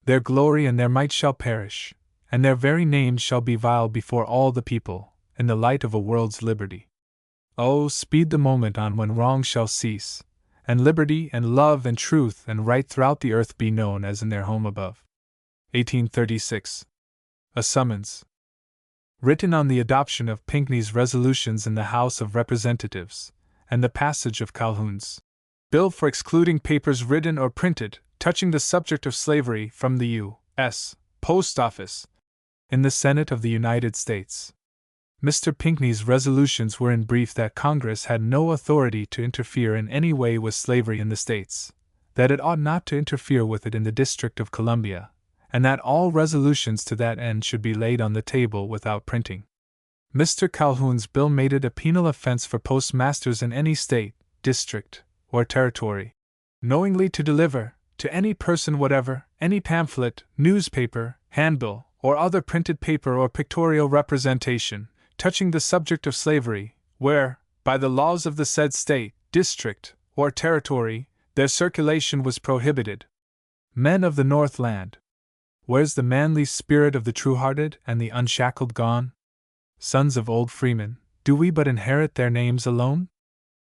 Their glory and their might shall perish, and their very names shall be vile before all the people, in the light of a world's liberty. Oh, speed the moment on when wrong shall cease, and liberty and love and truth and right throughout the earth be known as in their home above. 1836. A summons. Written on the adoption of Pinckney's resolutions in the House of Representatives, and the passage of Calhoun's bill for excluding papers written or printed touching the subject of slavery from the U.S. Post Office, in the Senate of the United States. Mr. Pinckney's resolutions were in brief that Congress had no authority to interfere in any way with slavery in the States, that it ought not to interfere with it in the District of Columbia, and that all resolutions to that end should be laid on the table without printing. Mr. Calhoun's bill made it a penal offense for postmasters in any state, district, or territory, knowingly to deliver, to any person whatever, any pamphlet, newspaper, handbill, or other printed paper or pictorial representation, touching the subject of slavery, where, by the laws of the said state, district, or territory, their circulation was prohibited. Men of the Northland, where's the manly spirit of the true-hearted and the unshackled gone? Sons of old freemen, do we but inherit their names alone?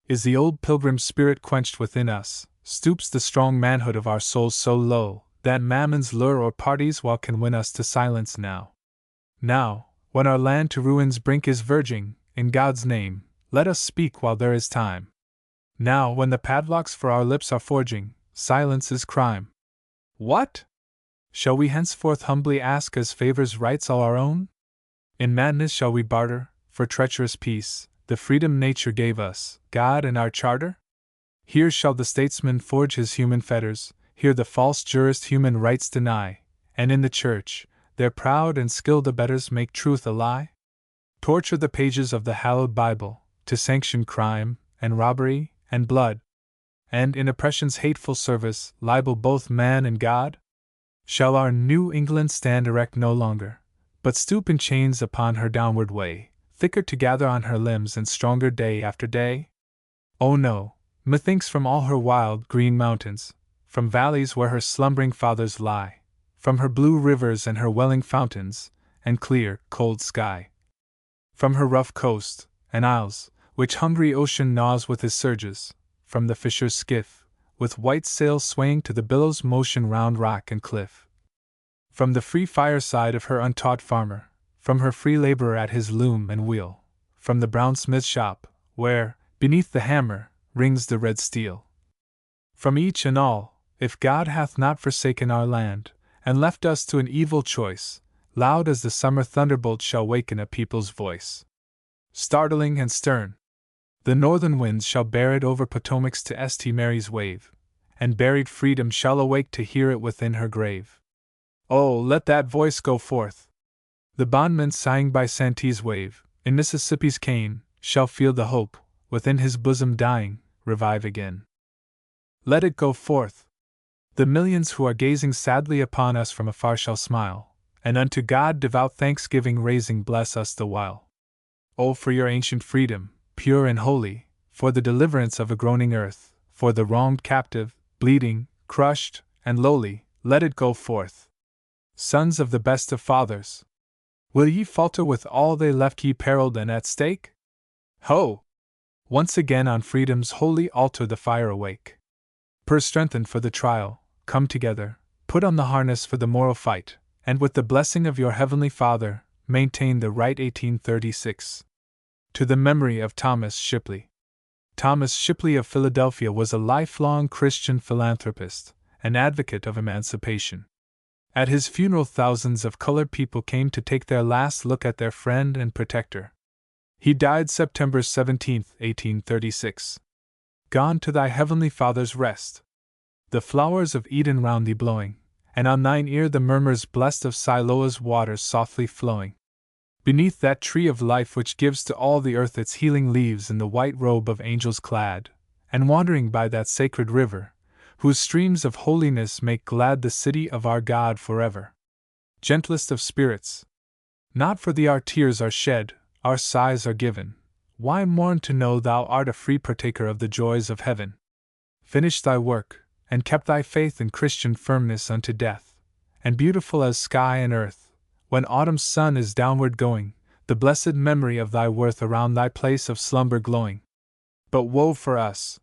Is the old pilgrim spirit quenched within us? Stoops the strong manhood of our souls so low, that mammon's lure or parties while can win us to silence now? Now, when our land to ruin's brink is verging, in God's name, let us speak while there is time. Now, when the padlocks for our lips are forging, silence is crime. What? Shall we henceforth humbly ask as favors rights all our own? In madness shall we barter, for treacherous peace, the freedom nature gave us, God and our charter? Here shall the statesman forge his human fetters, here the false jurist human rights deny, and in the church, their proud and skilled abettors make truth a lie? Torture the pages of the hallowed Bible, to sanction crime, and robbery, and blood, and in oppression's hateful service, libel both man and God? Shall our New England stand erect no longer, but stoop in chains upon her downward way, thicker to gather on her limbs and stronger day after day? Oh no, methinks from all her wild, green mountains, from valleys where her slumbering fathers lie, from her blue rivers and her welling fountains, and clear, cold sky, from her rough coast, and isles, which hungry ocean gnaws with his surges, from the fisher's skiff, with white sails swaying to the billows' motion round rock and cliff, from the free fireside of her untaught farmer, from her free laborer at his loom and wheel, from the brown smith's shop, where, beneath the hammer, rings the red steel. From each and all, if God hath not forsaken our land, and left us to an evil choice, loud as the summer thunderbolt shall waken a people's voice, startling and stern. The northern winds shall bear it over Potomac's to St. Mary's wave, and buried freedom shall awake to hear it within her grave. Oh, let that voice go forth! The bondman sighing by Santee's wave, in Mississippi's cane, shall feel the hope, within his bosom dying, revive again. Let it go forth! The millions who are gazing sadly upon us from afar shall smile, and unto God devout thanksgiving raising bless us the while. Oh, for your ancient freedom, pure and holy, for the deliverance of a groaning earth, for the wronged captive, bleeding, crushed, and lowly, let it go forth. Sons of the best of fathers, will ye falter with all they left ye periled and at stake? Ho! Once again on freedom's holy altar the fire awake. Strengthened for the trial, come together, put on the harness for the moral fight, and with the blessing of your heavenly Father, maintain the right. 1836. To the memory of Thomas Shipley. Thomas Shipley of Philadelphia was a lifelong Christian philanthropist, an advocate of emancipation. At his funeral, thousands of colored people came to take their last look at their friend and protector. He died September 17, 1836. Gone to thy heavenly Father's rest. The flowers of Eden round thee blowing, and on thine ear the murmurs blessed of Siloa's waters softly flowing. Beneath that tree of life which gives to all the earth its healing leaves in the white robe of angels clad, and wandering by that sacred river, whose streams of holiness make glad the city of our God forever. Gentlest of spirits, not for thee our tears are shed, our sighs are given. Why mourn to know thou art a free partaker of the joys of heaven? Finished thy work, and kept thy faith in Christian firmness unto death, and beautiful as sky and earth, when autumn's sun is downward going, the blessed memory of thy worth around thy place of slumber glowing. But woe for us,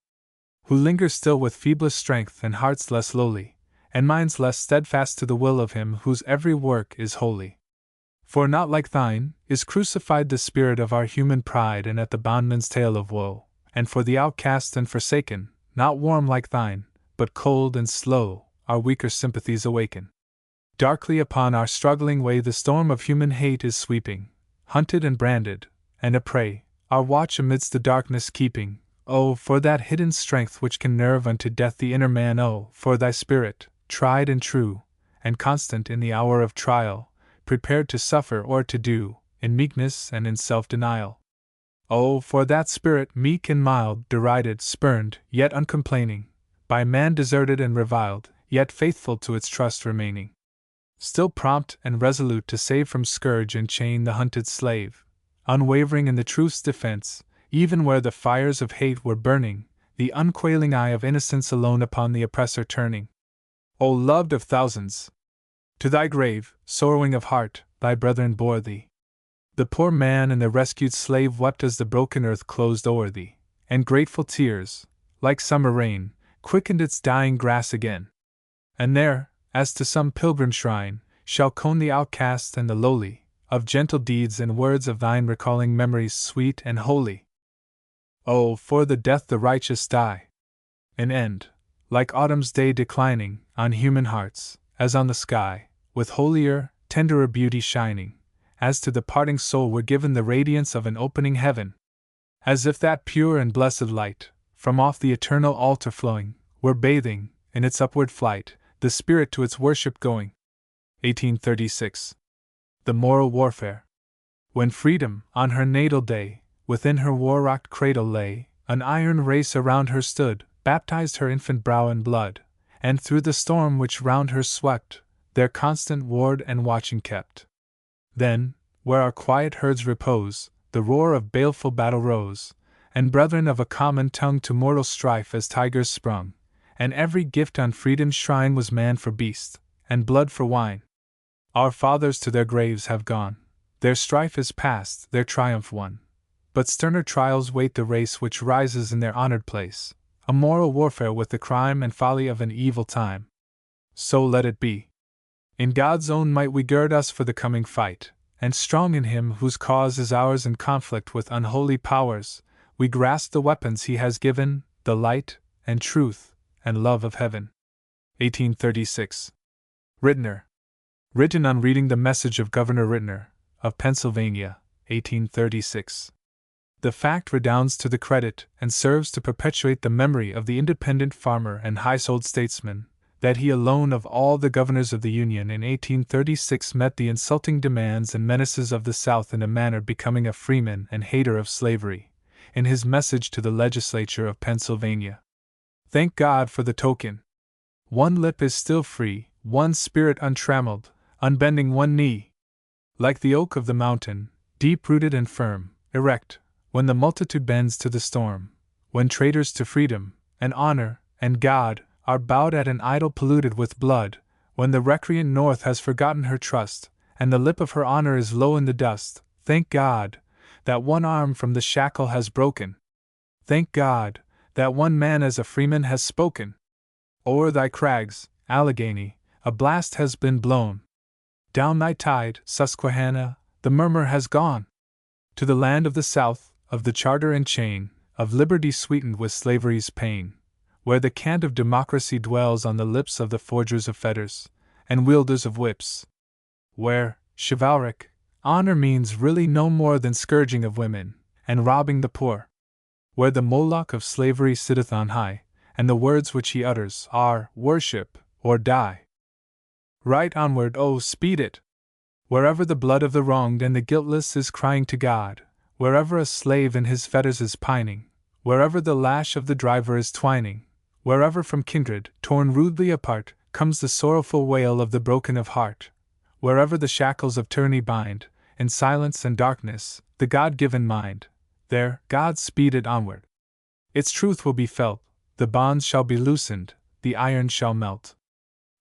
who linger still with feeblest strength and hearts less lowly, and minds less steadfast to the will of him whose every work is holy. For not like thine is crucified the spirit of our human pride and at the bondman's tale of woe, and for the outcast and forsaken, not warm like thine, but cold and slow, our weaker sympathies awaken. Darkly upon our struggling way the storm of human hate is sweeping, hunted and branded, and a prey, our watch amidst the darkness keeping. Oh, for that hidden strength which can nerve unto death the inner man! Oh, for thy spirit, tried and true, and constant in the hour of trial, prepared to suffer or to do, in meekness and in self-denial. Oh, for that spirit meek and mild, derided, spurned, yet uncomplaining, by man deserted and reviled, yet faithful to its trust remaining. Still prompt and resolute to save from scourge and chain the hunted slave, unwavering in the truth's defense, even where the fires of hate were burning, the unquailing eye of innocence alone upon the oppressor turning. O loved of thousands! To thy grave, sorrowing of heart, thy brethren bore thee. The poor man and the rescued slave wept as the broken earth closed o'er thee, and grateful tears, like summer rain, quickened its dying grass again. And there, as to some pilgrim shrine, shall cone the outcast and the lowly, of gentle deeds and words of thine recalling memories sweet and holy. Oh, for the death the righteous die! An end, like autumn's day declining, on human hearts, as on the sky, with holier, tenderer beauty shining, as to the parting soul were given the radiance of an opening heaven. As if that pure and blessed light, from off the eternal altar flowing, were bathing, in its upward flight, the spirit to its worship going. 1836. The moral warfare. When freedom, on her natal day, within her war-rocked cradle lay, an iron race around her stood, baptized her infant brow in blood, and through the storm which round her swept, their constant ward and watching kept. Then, where our quiet herds repose, the roar of baleful battle rose, and brethren of a common tongue to mortal strife as tigers sprung, and every gift on freedom's shrine was man for beast, and blood for wine. Our fathers to their graves have gone, their strife is past, their triumph won. But sterner trials wait the race which rises in their honored place, a moral warfare with the crime and folly of an evil time. So let it be. In God's own might we gird us for the coming fight, and strong in Him whose cause is ours in conflict with unholy powers, we grasp the weapons He has given, the light, and truth, and love of heaven. 1836. Rittner. Written on reading the message of Governor Rittner, of Pennsylvania, 1836. The fact redounds to the credit and serves to perpetuate the memory of the independent farmer and high-souled statesman, that he alone of all the governors of the Union in 1836 met the insulting demands and menaces of the South in a manner becoming a freeman and hater of slavery, in his message to the legislature of Pennsylvania. Thank God for the token. One lip is still free, one spirit untrammeled, unbending one knee. Like the oak of the mountain, deep-rooted and firm, erect, when the multitude bends to the storm, when traitors to freedom, and honor, and God, are bowed at an idol polluted with blood, when the recreant North has forgotten her trust, and the lip of her honor is low in the dust, thank God, that one arm from the shackle has broken. Thank God, that one man as a freeman has spoken. O'er thy crags, Allegheny, a blast has been blown. Down thy tide, Susquehanna, the murmur has gone. To the land of the South, of the charter and chain, of liberty sweetened with slavery's pain, where the cant of democracy dwells on the lips of the forgers of fetters, and wielders of whips. Where, chivalric, honor means really no more than scourging of women, and robbing the poor. Where the Moloch of slavery sitteth on high, and the words which he utters are, worship, or die. Right onward, oh, speed it! Wherever the blood of the wronged and the guiltless is crying to God, wherever a slave in his fetters is pining, wherever the lash of the driver is twining, Wherever from kindred, torn rudely apart, comes the sorrowful wail of the broken of heart. Wherever the shackles of tyranny bind, in silence and darkness, the God-given mind, there, God speed it onward. Its truth will be felt, the bonds shall be loosened, the iron shall melt.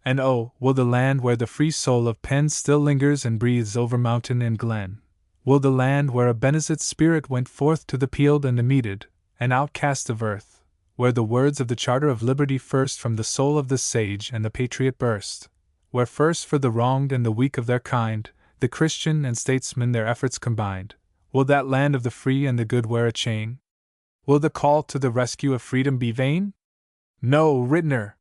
And oh, will the land where the free soul of pen still lingers and breathes over mountain and glen, will the land where a Benezet's spirit went forth to the peeled and the meted, an outcast of earth, where the words of the Charter of Liberty first from the soul of the sage and the patriot burst, where first for the wronged and the weak of their kind, the Christian and statesman their efforts combined, will that land of the free and the good wear a chain? Will the call to the rescue of freedom be vain? No, Rittner!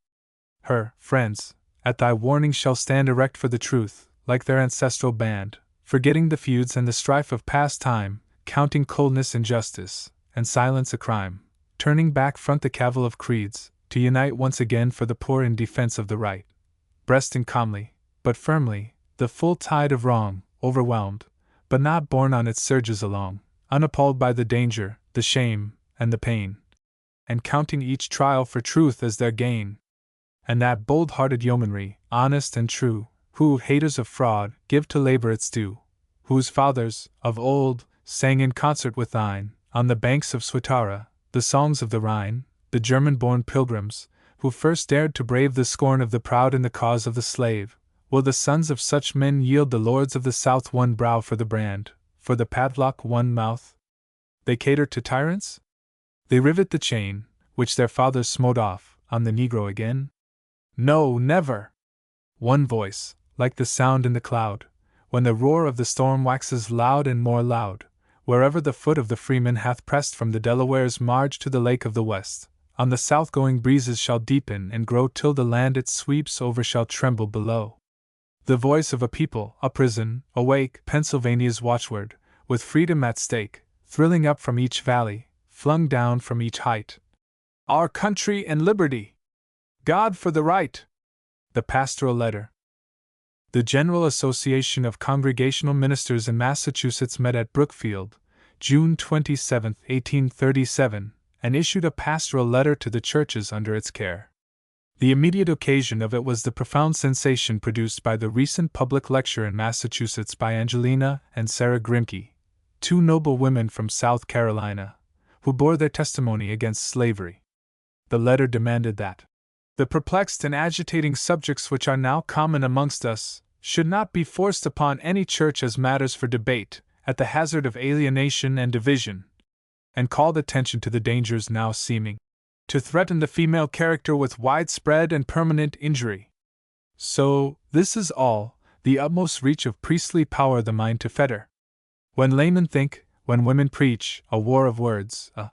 Her friends, at thy warning shall stand erect for the truth, like their ancestral band, forgetting the feuds and the strife of past time, counting coldness injustice, and silence a crime, turning back front the cavil of creeds, to unite once again for the poor in defense of the right, breasting calmly, but firmly, the full tide of wrong, overwhelmed, but not borne on its surges along, unappalled by the danger, the shame, and the pain, and counting each trial for truth as their gain. And that bold-hearted yeomanry, honest and true, who, haters of fraud, give to labor its due, whose fathers, of old, sang in concert with thine, on the banks of Swatara, the songs of the Rhine, the German-born pilgrims, who first dared to brave the scorn of the proud in the cause of the slave, will the sons of such men yield the lords of the South one brow for the brand, for the padlock one mouth? They cater to tyrants? They rivet the chain, which their fathers smote off, on the Negro again? No, never! One voice, like the sound in the cloud, when the roar of the storm waxes loud and more loud, wherever the foot of the freeman hath pressed from the Delaware's marge to the lake of the west, on the south-going breezes shall deepen and grow till the land it sweeps over shall tremble below. The voice of a people, a prison, awake, Pennsylvania's watchword, with freedom at stake, thrilling up from each valley, flung down from each height. Our country and liberty! God for the right! The Pastoral Letter. The General Association of Congregational Ministers in Massachusetts met at Brookfield, June 27, 1837, and issued a pastoral letter to the churches under its care. The immediate occasion of it was the profound sensation produced by the recent public lecture in Massachusetts by Angelina and Sarah Grimke, two noble women from South Carolina, who bore their testimony against slavery. The letter demanded that the perplexed and agitating subjects which are now common amongst us should not be forced upon any church as matters for debate, at the hazard of alienation and division, and called attention to the dangers now seeming to threaten the female character with widespread and permanent injury. So, this is all, the utmost reach of priestly power the mind to fetter. When laymen think, when women preach, a war of words, a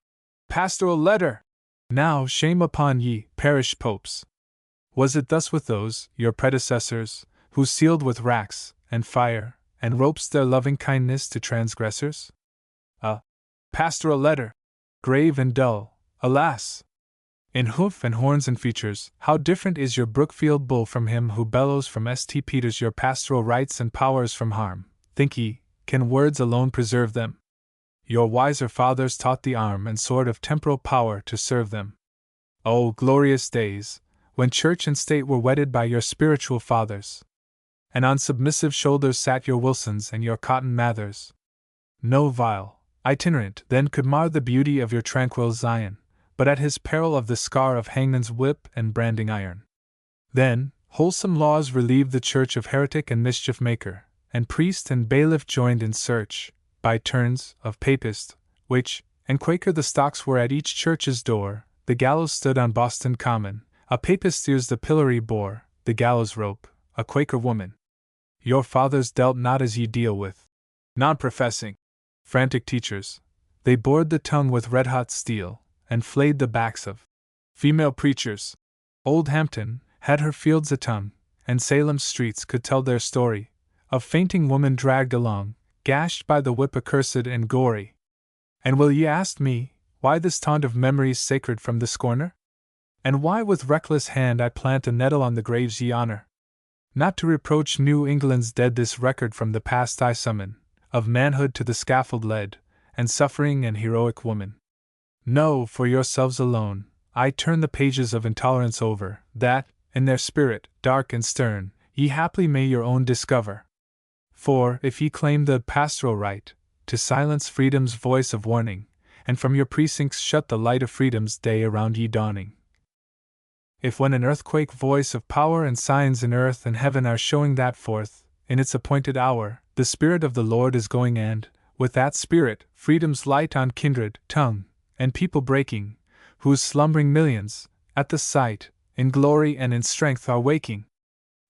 pastoral letter! Now shame upon ye, parish popes! Was it thus with those, your predecessors, who sealed with racks, and fire, and ropes their loving kindness to transgressors? A pastoral letter! Grave and dull, alas! In hoof and horns and features, how different is your Brookfield bull from him who bellows from St. Peter's your pastoral rights and powers from harm, think ye, can words alone preserve them? Your wiser fathers taught the arm and sword of temporal power to serve them. O glorious days, when church and state were wedded by your spiritual fathers, and on submissive shoulders sat your Wilsons and your Cotton Mathers. No vile itinerant then could mar the beauty of your tranquil Zion, but at his peril of the scar of hangman's whip and branding iron. Then, wholesome laws relieved the church of heretic and mischief maker, and priest and bailiff joined in search, by turns, of papist, witch, and Quaker. The stocks were at each church's door, the gallows stood on Boston Common, a papist ears the pillory bore, the gallows rope, a Quaker woman. Your fathers dealt not as ye deal with non-professing, frantic teachers. They bored the tongue with red-hot steel, and flayed the backs of female preachers. Old Hampton had her fields a tongue, and Salem's streets could tell their story, of fainting woman dragged along, gashed by the whip accursed and gory. And will ye ask me, why this taunt of memories sacred from the scorner? And why with reckless hand I plant a nettle on the graves ye honor? Not to reproach New England's dead, this record from the past I summon, of manhood to the scaffold led, and suffering and heroic woman. No, for yourselves alone, I turn the pages of intolerance over, that, in their spirit, dark and stern, ye haply may your own discover. For, if ye claim the pastoral right, to silence freedom's voice of warning, and from your precincts shut the light of freedom's day around ye dawning. If when an earthquake voice of power and signs in earth and heaven are showing that forth, in its appointed hour, the Spirit of the Lord is going and, with that Spirit, freedom's light on kindred, tongue, and people breaking, whose slumbering millions, at the sight, in glory and in strength are waking.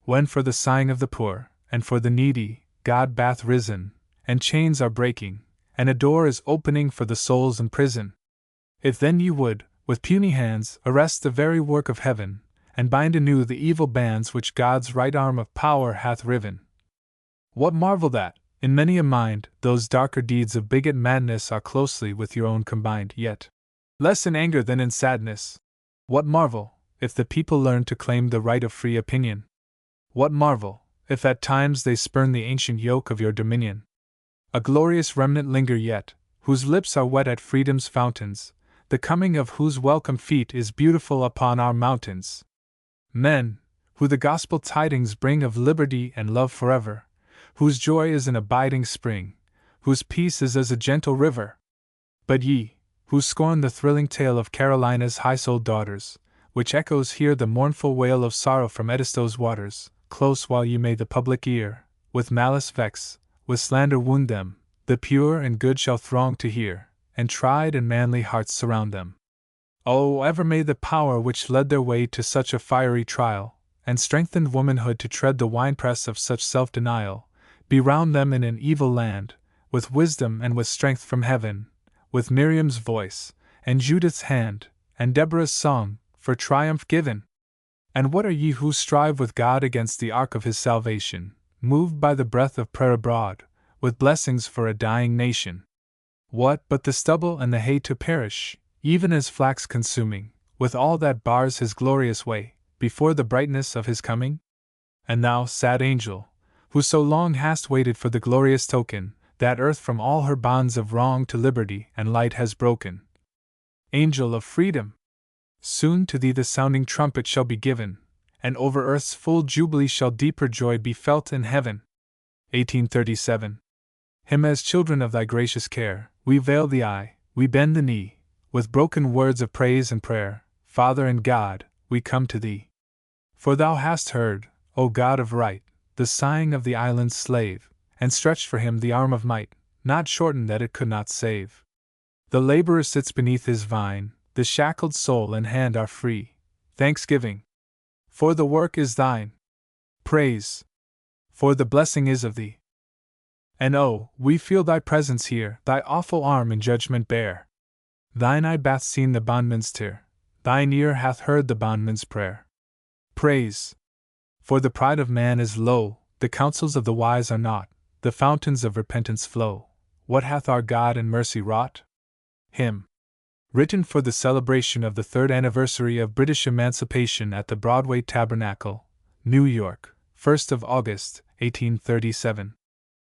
When for the sighing of the poor, and for the needy, God bath risen, and chains are breaking, and a door is opening for the souls in prison. If then ye would, with puny hands, arrest the very work of heaven, and bind anew the evil bands which God's right arm of power hath riven. What marvel that, in many a mind, those darker deeds of bigot madness are closely with your own combined, yet less in anger than in sadness? What marvel, if the people learn to claim the right of free opinion? What marvel, if at times they spurn the ancient yoke of your dominion? A glorious remnant linger yet, whose lips are wet at freedom's fountains, the coming of whose welcome feet is beautiful upon our mountains. Men, who the gospel tidings bring of liberty and love forever, whose joy is an abiding spring, whose peace is as a gentle river. But ye, who scorn the thrilling tale of Carolina's high-souled daughters, which echoes here the mournful wail of sorrow from Edisto's waters, close while ye may the public ear, with malice vex, with slander wound them, the pure and good shall throng to hear, and tried and manly hearts surround them. Oh, ever may the power which led their way to such a fiery trial, and strengthened womanhood to tread the winepress of such self-denial, be round them in an evil land, with wisdom and with strength from heaven, with Miriam's voice, and Judith's hand, and Deborah's song, for triumph given. And what are ye who strive with God against the ark of his salvation, moved by the breath of prayer abroad, with blessings for a dying nation? What but the stubble and the hay to perish, even as flax consuming, with all that bars his glorious way, before the brightness of his coming? And thou, sad angel, who so long hast waited for the glorious token, that earth from all her bonds of wrong to liberty and light has broken. Angel of freedom! Soon to thee the sounding trumpet shall be given, and over earth's full jubilee shall deeper joy be felt in heaven. 1837. Him as children of thy gracious care, we veil the eye, we bend the knee, with broken words of praise and prayer, Father and God, we come to thee. For thou hast heard, O God of right, the sighing of the island's slave, and stretched for him the arm of might, not shortened that it could not save. The laborer sits beneath his vine, the shackled soul and hand are free. Thanksgiving. For the work is thine. Praise. For the blessing is of thee. And oh, we feel thy presence here, thy awful arm in judgment bear. Thine eye bath seen the bondman's tear, thine ear hath heard the bondman's prayer. Praise. For the pride of man is low, the counsels of the wise are naught, the fountains of repentance flow. What hath our God in mercy wrought? Hymn. Written for the celebration of the 3rd anniversary of British emancipation at the Broadway Tabernacle, New York, 1st of August, 1837.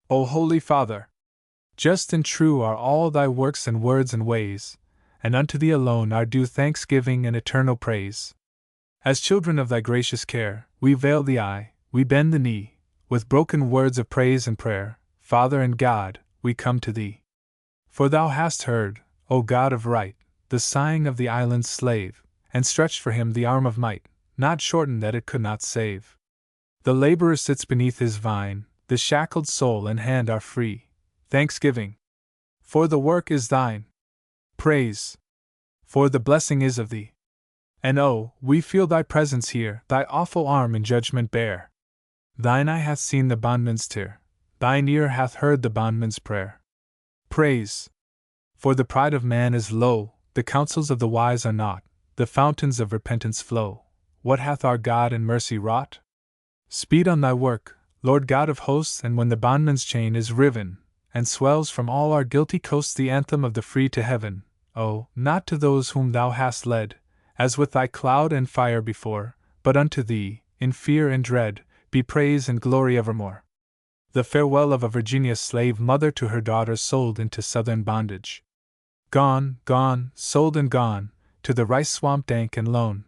O Holy Father! Just and true are all thy works and words and ways, and unto thee alone are due thanksgiving and eternal praise. As children of thy gracious care, we veil the eye, we bend the knee, with broken words of praise and prayer, Father and God, we come to thee. For thou hast heard, O God of right, the sighing of the island's slave, and stretched for him the arm of might, not shortened that it could not save. The laborer sits beneath his vine, the shackled soul and hand are free. Thanksgiving. For the work is thine. Praise. For the blessing is of thee. And oh, we feel thy presence here, thy awful arm in judgment bear. Thine eye hath seen the bondman's tear, thine ear hath heard the bondman's prayer. Praise. For the pride of man is low, the counsels of the wise are naught, the fountains of repentance flow. What hath our God in mercy wrought? Speed on thy work, Lord God of hosts, and when the bondman's chain is riven, and swells from all our guilty coasts the anthem of the free to heaven, oh, not to those whom thou hast led, as with thy cloud and fire before, but unto thee, in fear and dread, be praise and glory evermore. The farewell of a Virginia slave mother to her daughters sold into southern bondage. Gone, gone, sold and gone, to the rice swamp dank and lone,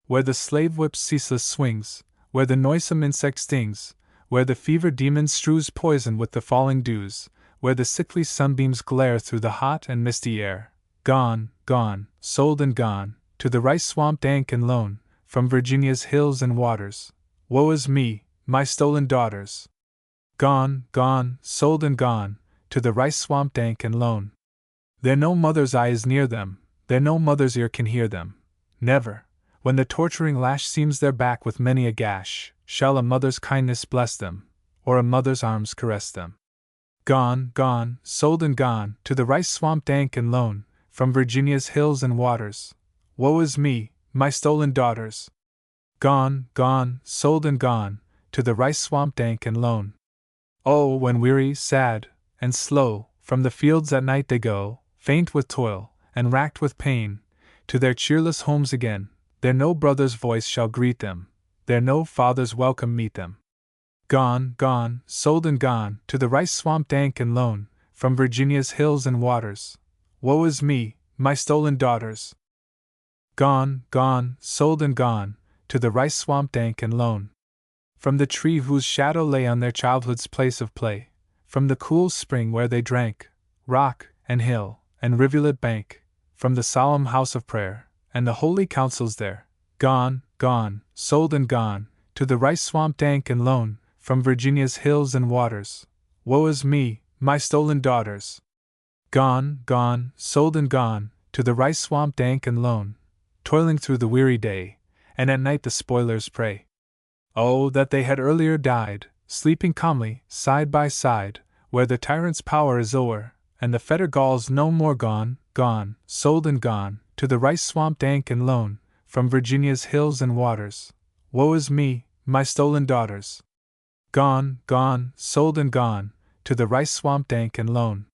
where the slave whip ceaseless swings, where the noisome insect stings, where the fever demon strews poison with the falling dews, where the sickly sunbeams glare through the hot and misty air. Gone, gone, sold and gone, to the rice swamp dank and lone, from Virginia's hills and waters. Woe is me, my stolen daughters! Gone, gone, sold and gone, to the rice swamp dank and lone. There no mother's eye is near them, there no mother's ear can hear them. Never, when the torturing lash seams their back with many a gash, shall a mother's kindness bless them, or a mother's arms caress them. Gone, gone, sold and gone, to the rice swamp dank and lone, from Virginia's hills and waters. Woe is me, my stolen daughters! Gone, gone, sold and gone, to the rice swamp dank and lone. Oh, when weary, sad, and slow, from the fields at night they go, faint with toil, and racked with pain, to their cheerless homes again, there no brother's voice shall greet them, there no father's welcome meet them. Gone, gone, sold and gone, to the rice swamp dank and lone, from Virginia's hills and waters. Woe is me, my stolen daughters! Gone, gone, sold and gone, to the rice swamp dank and lone. From the tree whose shadow lay on their childhood's place of play, from the cool spring where they drank, rock, and hill, and rivulet bank, from the solemn house of prayer, and the holy councils there. Gone, gone, sold and gone, to the rice swamp dank and lone, from Virginia's hills and waters. Woe is me, my stolen daughters! Gone, gone, sold and gone, to the rice swamp dank and lone, toiling through the weary day, and at night the spoilers prey. Oh, that they had earlier died, sleeping calmly, side by side, where the tyrant's power is o'er, and the fetter galls no more. Gone, gone, sold and gone, to the rice swamp dank and lone, from Virginia's hills and waters. Woe is me, my stolen daughters! Gone, gone, sold and gone, to the rice swamp dank and lone.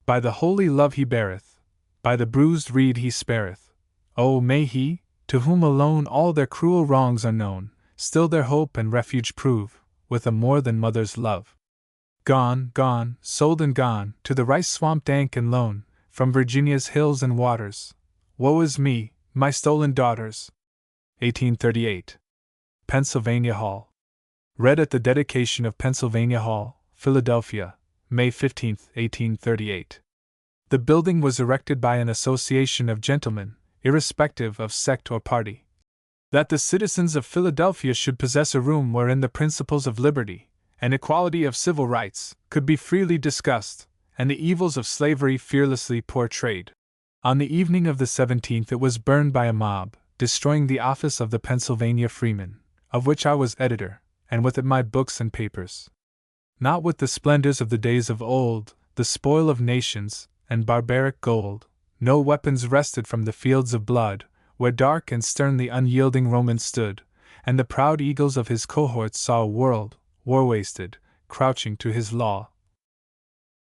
By the holy love he beareth, by the bruised reed he spareth. Oh, may he, to whom alone all their cruel wrongs are known, still their hope and refuge prove, with a more than mother's love. Gone, gone, sold and gone, to the rice swamp dank and lone, from Virginia's hills and waters. Woe is me, my stolen daughters! 1838. Pennsylvania Hall. Read at the dedication of Pennsylvania Hall, Philadelphia, May 15, 1838. The building was erected by an association of gentlemen, irrespective of sect or party. That the citizens of Philadelphia should possess a room wherein the principles of liberty and equality of civil rights could be freely discussed, and the evils of slavery fearlessly portrayed. On the evening of the 17th it was burned by a mob, destroying the office of the Pennsylvania Freeman, of which I was editor, and with it my books and papers. Not with the splendors of the days of old, the spoil of nations, and barbaric gold, no weapons wrested from the fields of blood, where dark and stern the unyielding Roman stood, and the proud eagles of his cohorts saw a world, war-wasted, crouching to his law.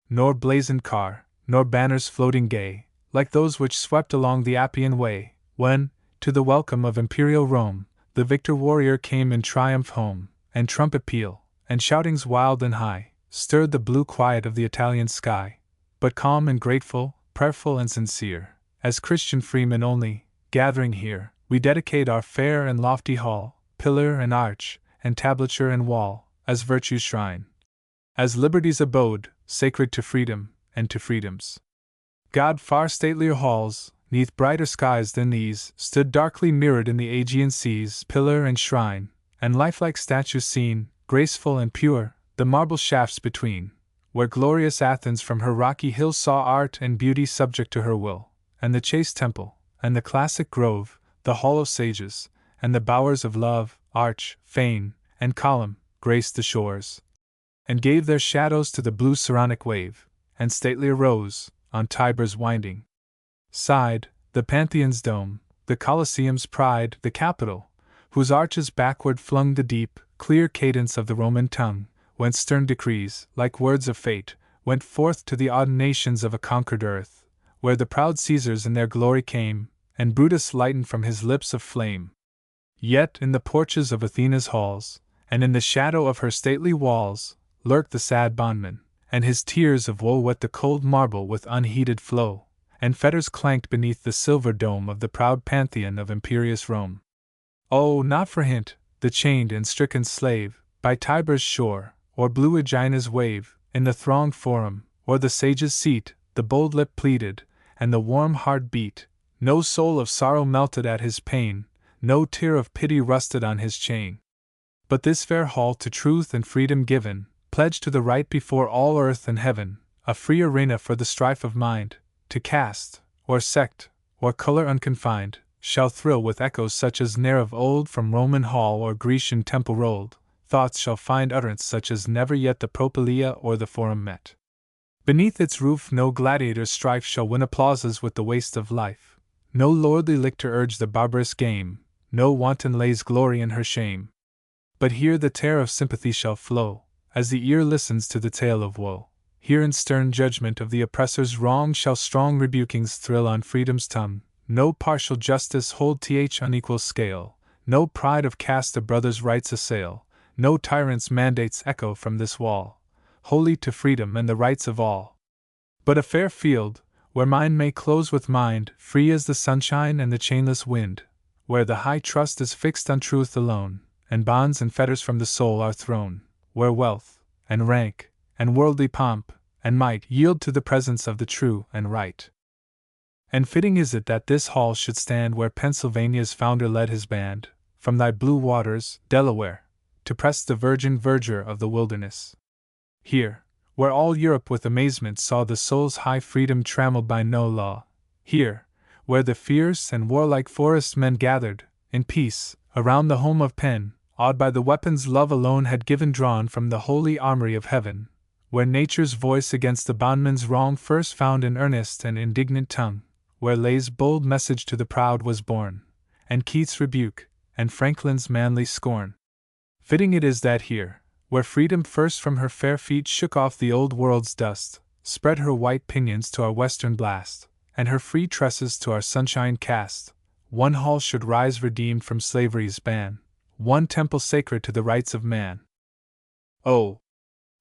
Nor blazoned car, nor banners floating gay, like those which swept along the Appian Way, when, to the welcome of imperial Rome, the victor warrior came in triumph home, and trumpet peal, and shoutings wild and high, stirred the blue quiet of the Italian sky, but calm and grateful, prayerful and sincere, as Christian freemen only, gathering here, we dedicate our fair and lofty hall, pillar and arch, and tablature and wall, as virtue's shrine, as liberty's abode, sacred to freedom, and to freedom's God. Far statelier halls, 'neath brighter skies than these, stood darkly mirrored in the Aegean seas, pillar and shrine, and lifelike statues seen, graceful and pure, the marble shafts between, where glorious Athens from her rocky hills saw art and beauty subject to her will, and the chaste temple, and the classic grove, the hall of sages, and the bowers of love, arch, fane, and column, graced the shores, and gave their shadows to the blue Saronic wave, and statelier rose, on Tiber's winding side, the Pantheon's dome, the Colosseum's pride, the Capitol, whose arches backward flung the deep, clear cadence of the Roman tongue, whence stern decrees, like words of fate, went forth to the awed nations of a conquered earth, where the proud Caesars in their glory came, and Brutus lightened from his lips of flame. Yet in the porches of Athena's halls, and in the shadow of her stately walls, lurked the sad bondman, and his tears of woe wet the cold marble with unheeded flow, and fetters clanked beneath the silver dome of the proud pantheon of imperious Rome. Oh, not for hint, the chained and stricken slave, by Tiber's shore, or blue Aegina's wave, in the thronged forum, or the sage's seat, the bold lip pleaded, and the warm heart beat. No soul of sorrow melted at his pain, no tear of pity rusted on his chain. But this fair hall to truth and freedom given, pledged to the right before all earth and heaven, a free arena for the strife of mind, to caste, or sect, or color unconfined, shall thrill with echoes such as ne'er of old from Roman hall or Grecian temple rolled. Thoughts shall find utterance such as never yet the Propylaea or the Forum met. Beneath its roof no gladiator's strife shall win applauses with the waste of life, no lordly lictor urge the barbarous game, no wanton lays glory in her shame. But here the tare of sympathy shall flow, as the ear listens to the tale of woe. Here in stern judgment of the oppressor's wrong shall strong rebukings thrill on freedom's tongue, no partial justice hold th unequal scale, no pride of caste a brother's rights assail, no tyrant's mandates echo from this wall, holy to freedom and the rights of all. But a fair field, where mind may close with mind, free as the sunshine and the chainless wind, where the high trust is fixed on truth alone, and bonds and fetters from the soul are thrown, where wealth, and rank, and worldly pomp, and might yield to the presence of the true and right. And fitting is it that this hall should stand where Pennsylvania's founder led his band, from thy blue waters, Delaware, to press the virgin verdure of the wilderness. Here, where all Europe with amazement saw the soul's high freedom trammeled by no law. Here, where the fierce and warlike forest men gathered, in peace, around the home of Penn, awed by the weapons love alone had given drawn from the holy armory of heaven, where nature's voice against the bondman's wrong first found an earnest and indignant tongue, where Lay's bold message to the proud was born, and Keith's rebuke, and Franklin's manly scorn. Fitting it is that here, where freedom first from her fair feet shook off the old world's dust, spread her white pinions to our western blast, and her free tresses to our sunshine cast, one hall should rise redeemed from slavery's ban, one temple sacred to the rights of man. Oh,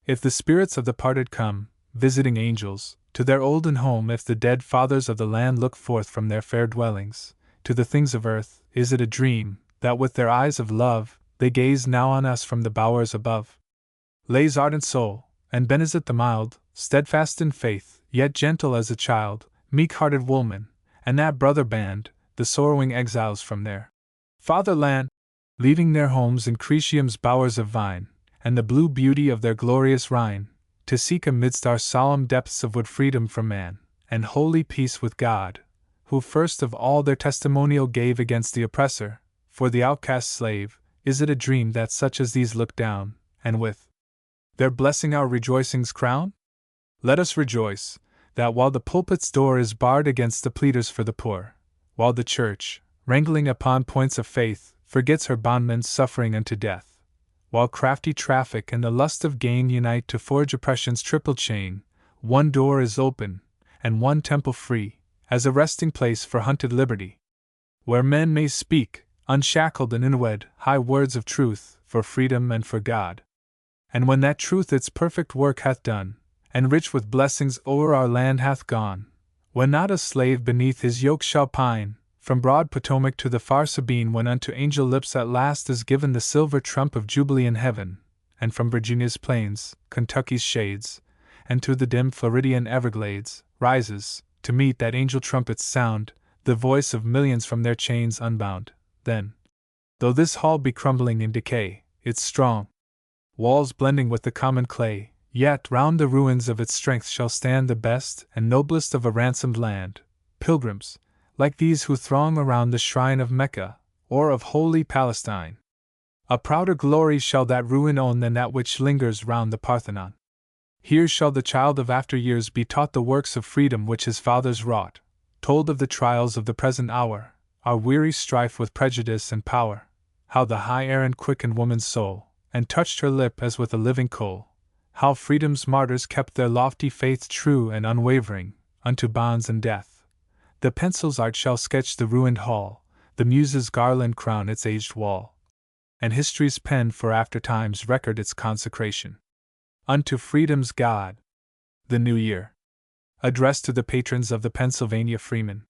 if the spirits of the parted come, visiting angels, to their olden home, if the dead fathers of the land look forth from their fair dwellings, to the things of earth, is it a dream, that with their eyes of love, they gaze now on us from the bowers above? Lay's ardent soul, and Benezet the mild, steadfast in faith, yet gentle as a child, meek-hearted Woolman, and that brother band, the sorrowing exiles from their fatherland, leaving their homes in Cretium's bowers of vine, and the blue beauty of their glorious Rhine, to seek amidst our solemn depths of wood freedom from man, and holy peace with God, who first of all their testimonial gave against the oppressor, for the outcast slave. Is it a dream that such as these look down, and with their blessing our rejoicings crown? Let us rejoice, that while the pulpit's door is barred against the pleaders for the poor, while the church, wrangling upon points of faith, forgets her bondmen's suffering unto death, while crafty traffic and the lust of gain unite to forge oppression's triple chain, one door is open, and one temple free, as a resting place for hunted liberty, where men may speak, unshackled and unwed, high words of truth, for freedom and for God. And when that truth its perfect work hath done, and rich with blessings o'er our land hath gone, when not a slave beneath his yoke shall pine, from broad Potomac to the far Sabine, when unto angel lips at last is given the silver trump of Jubilee in heaven, and from Virginia's plains, Kentucky's shades, and to the dim Floridian Everglades, rises, to meet that angel trumpet's sound, the voice of millions from their chains unbound, then, though this hall be crumbling in decay, its strong walls blending with the common clay, yet round the ruins of its strength shall stand the best and noblest of a ransomed land, pilgrims, like these who throng around the shrine of Mecca, or of holy Palestine. A prouder glory shall that ruin own than that which lingers round the Parthenon. Here shall the child of after years be taught the works of freedom which his fathers wrought, told of the trials of the present hour, our weary strife with prejudice and power, how the high errand quickened woman's soul, and touched her lip as with a living coal, how freedom's martyrs kept their lofty faith true and unwavering, unto bonds and death. The pencil's art shall sketch the ruined hall, the muse's garland crown its aged wall, and history's pen for after times record its consecration unto freedom's God. The New Year. addressed to the patrons of the Pennsylvania freemen.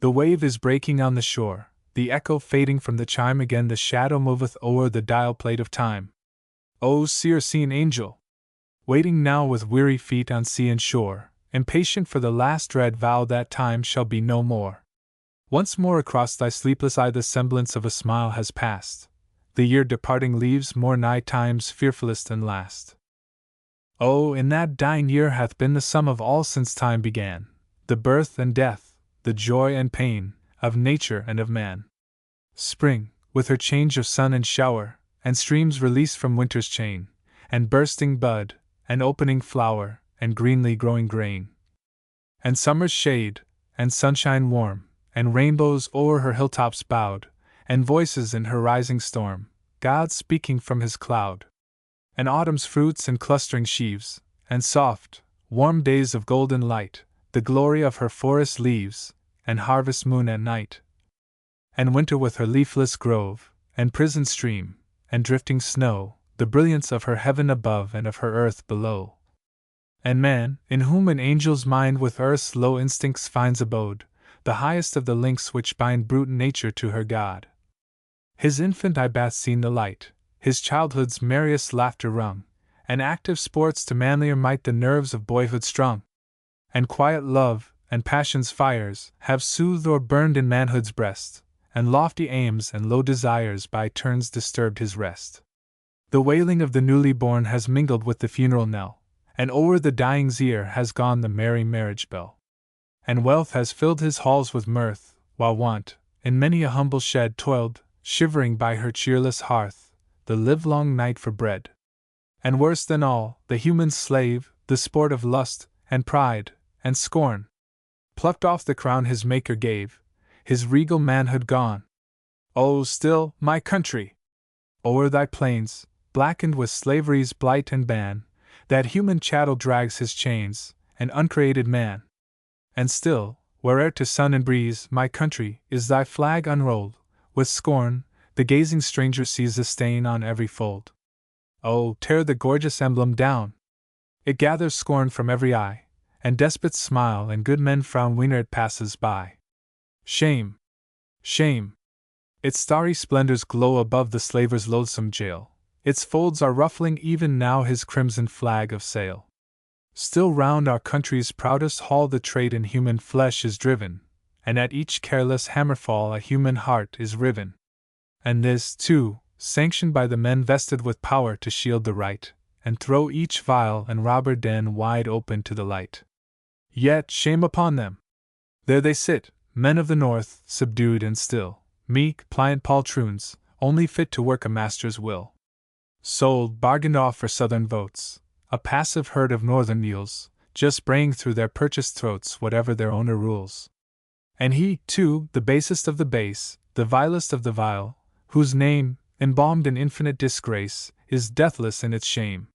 The wave is breaking on the shore, the echo fading from the chime, again the shadow moveth o'er the dial plate of time. O Circean angel! Waiting now with weary feet on sea and shore, impatient for the last dread vow that time shall be no more. Once more across thy sleepless eye the semblance of a smile has passed. The year departing leaves more nigh time's fearfullest and last. Oh, in that dying year hath been the sum of all since time began, the birth and death, the joy and pain, of nature and of man. Spring, with her change of sun and shower, and streams released from winter's chain, and bursting bud, and opening flower, and greenly growing grain. And summer's shade, and sunshine warm, and rainbows o'er her hilltops bowed, and voices in her rising storm, God speaking from his cloud. And autumn's fruits and clustering sheaves, and soft, warm days of golden light, the glory of her forest leaves, and harvest moon at night. And winter with her leafless grove, and prisoned stream, and drifting snow, the brilliance of her heaven above and of her earth below. And man, in whom an angel's mind with earth's low instincts finds abode, the highest of the links which bind brute nature to her God. His infant eye bath seen the light, his childhood's merriest laughter rung, and active sports to manlier might the nerves of boyhood strung. And quiet love, and passion's fires, have soothed or burned in manhood's breast, and lofty aims and low desires by turns disturbed his rest. The wailing of the newly born has mingled with the funeral knell, and o'er the dying's ear has gone the merry marriage bell. And wealth has filled his halls with mirth, while want, in many a humble shed, toiled, shivering by her cheerless hearth, the livelong night for bread. And worse than all, the human slave, the sport of lust, and pride, and scorn, plucked off the crown his Maker gave, his regal manhood gone. Oh, still, my country! O'er thy plains, blackened with slavery's blight and ban, that human chattel drags his chains, an uncreated man. And still, where'er to sun and breeze, my country, is thy flag unrolled, with scorn, the gazing stranger sees the stain on every fold. Oh, tear the gorgeous emblem down! It gathers scorn from every eye, and despots smile and good men frown whene'er it passes by. Shame! Shame! Its starry splendors glow above the slaver's loathsome jail, its folds are ruffling even now his crimson flag of sail. Still round our country's proudest hall the trade in human flesh is driven, and at each careless hammerfall a human heart is riven. And this, too, sanctioned by the men vested with power to shield the right, and throw each vile and robber den wide open to the light. Yet, shame upon them! There they sit, men of the North, subdued and still, meek, pliant poltroons, only fit to work a master's will. Sold, bargained off for Southern votes, a passive herd of Northern mules, just braying through their purchased throats whatever their owner rules. And he, too, the basest of the base, the vilest of the vile, whose name, embalmed in infinite disgrace, is deathless in its shame.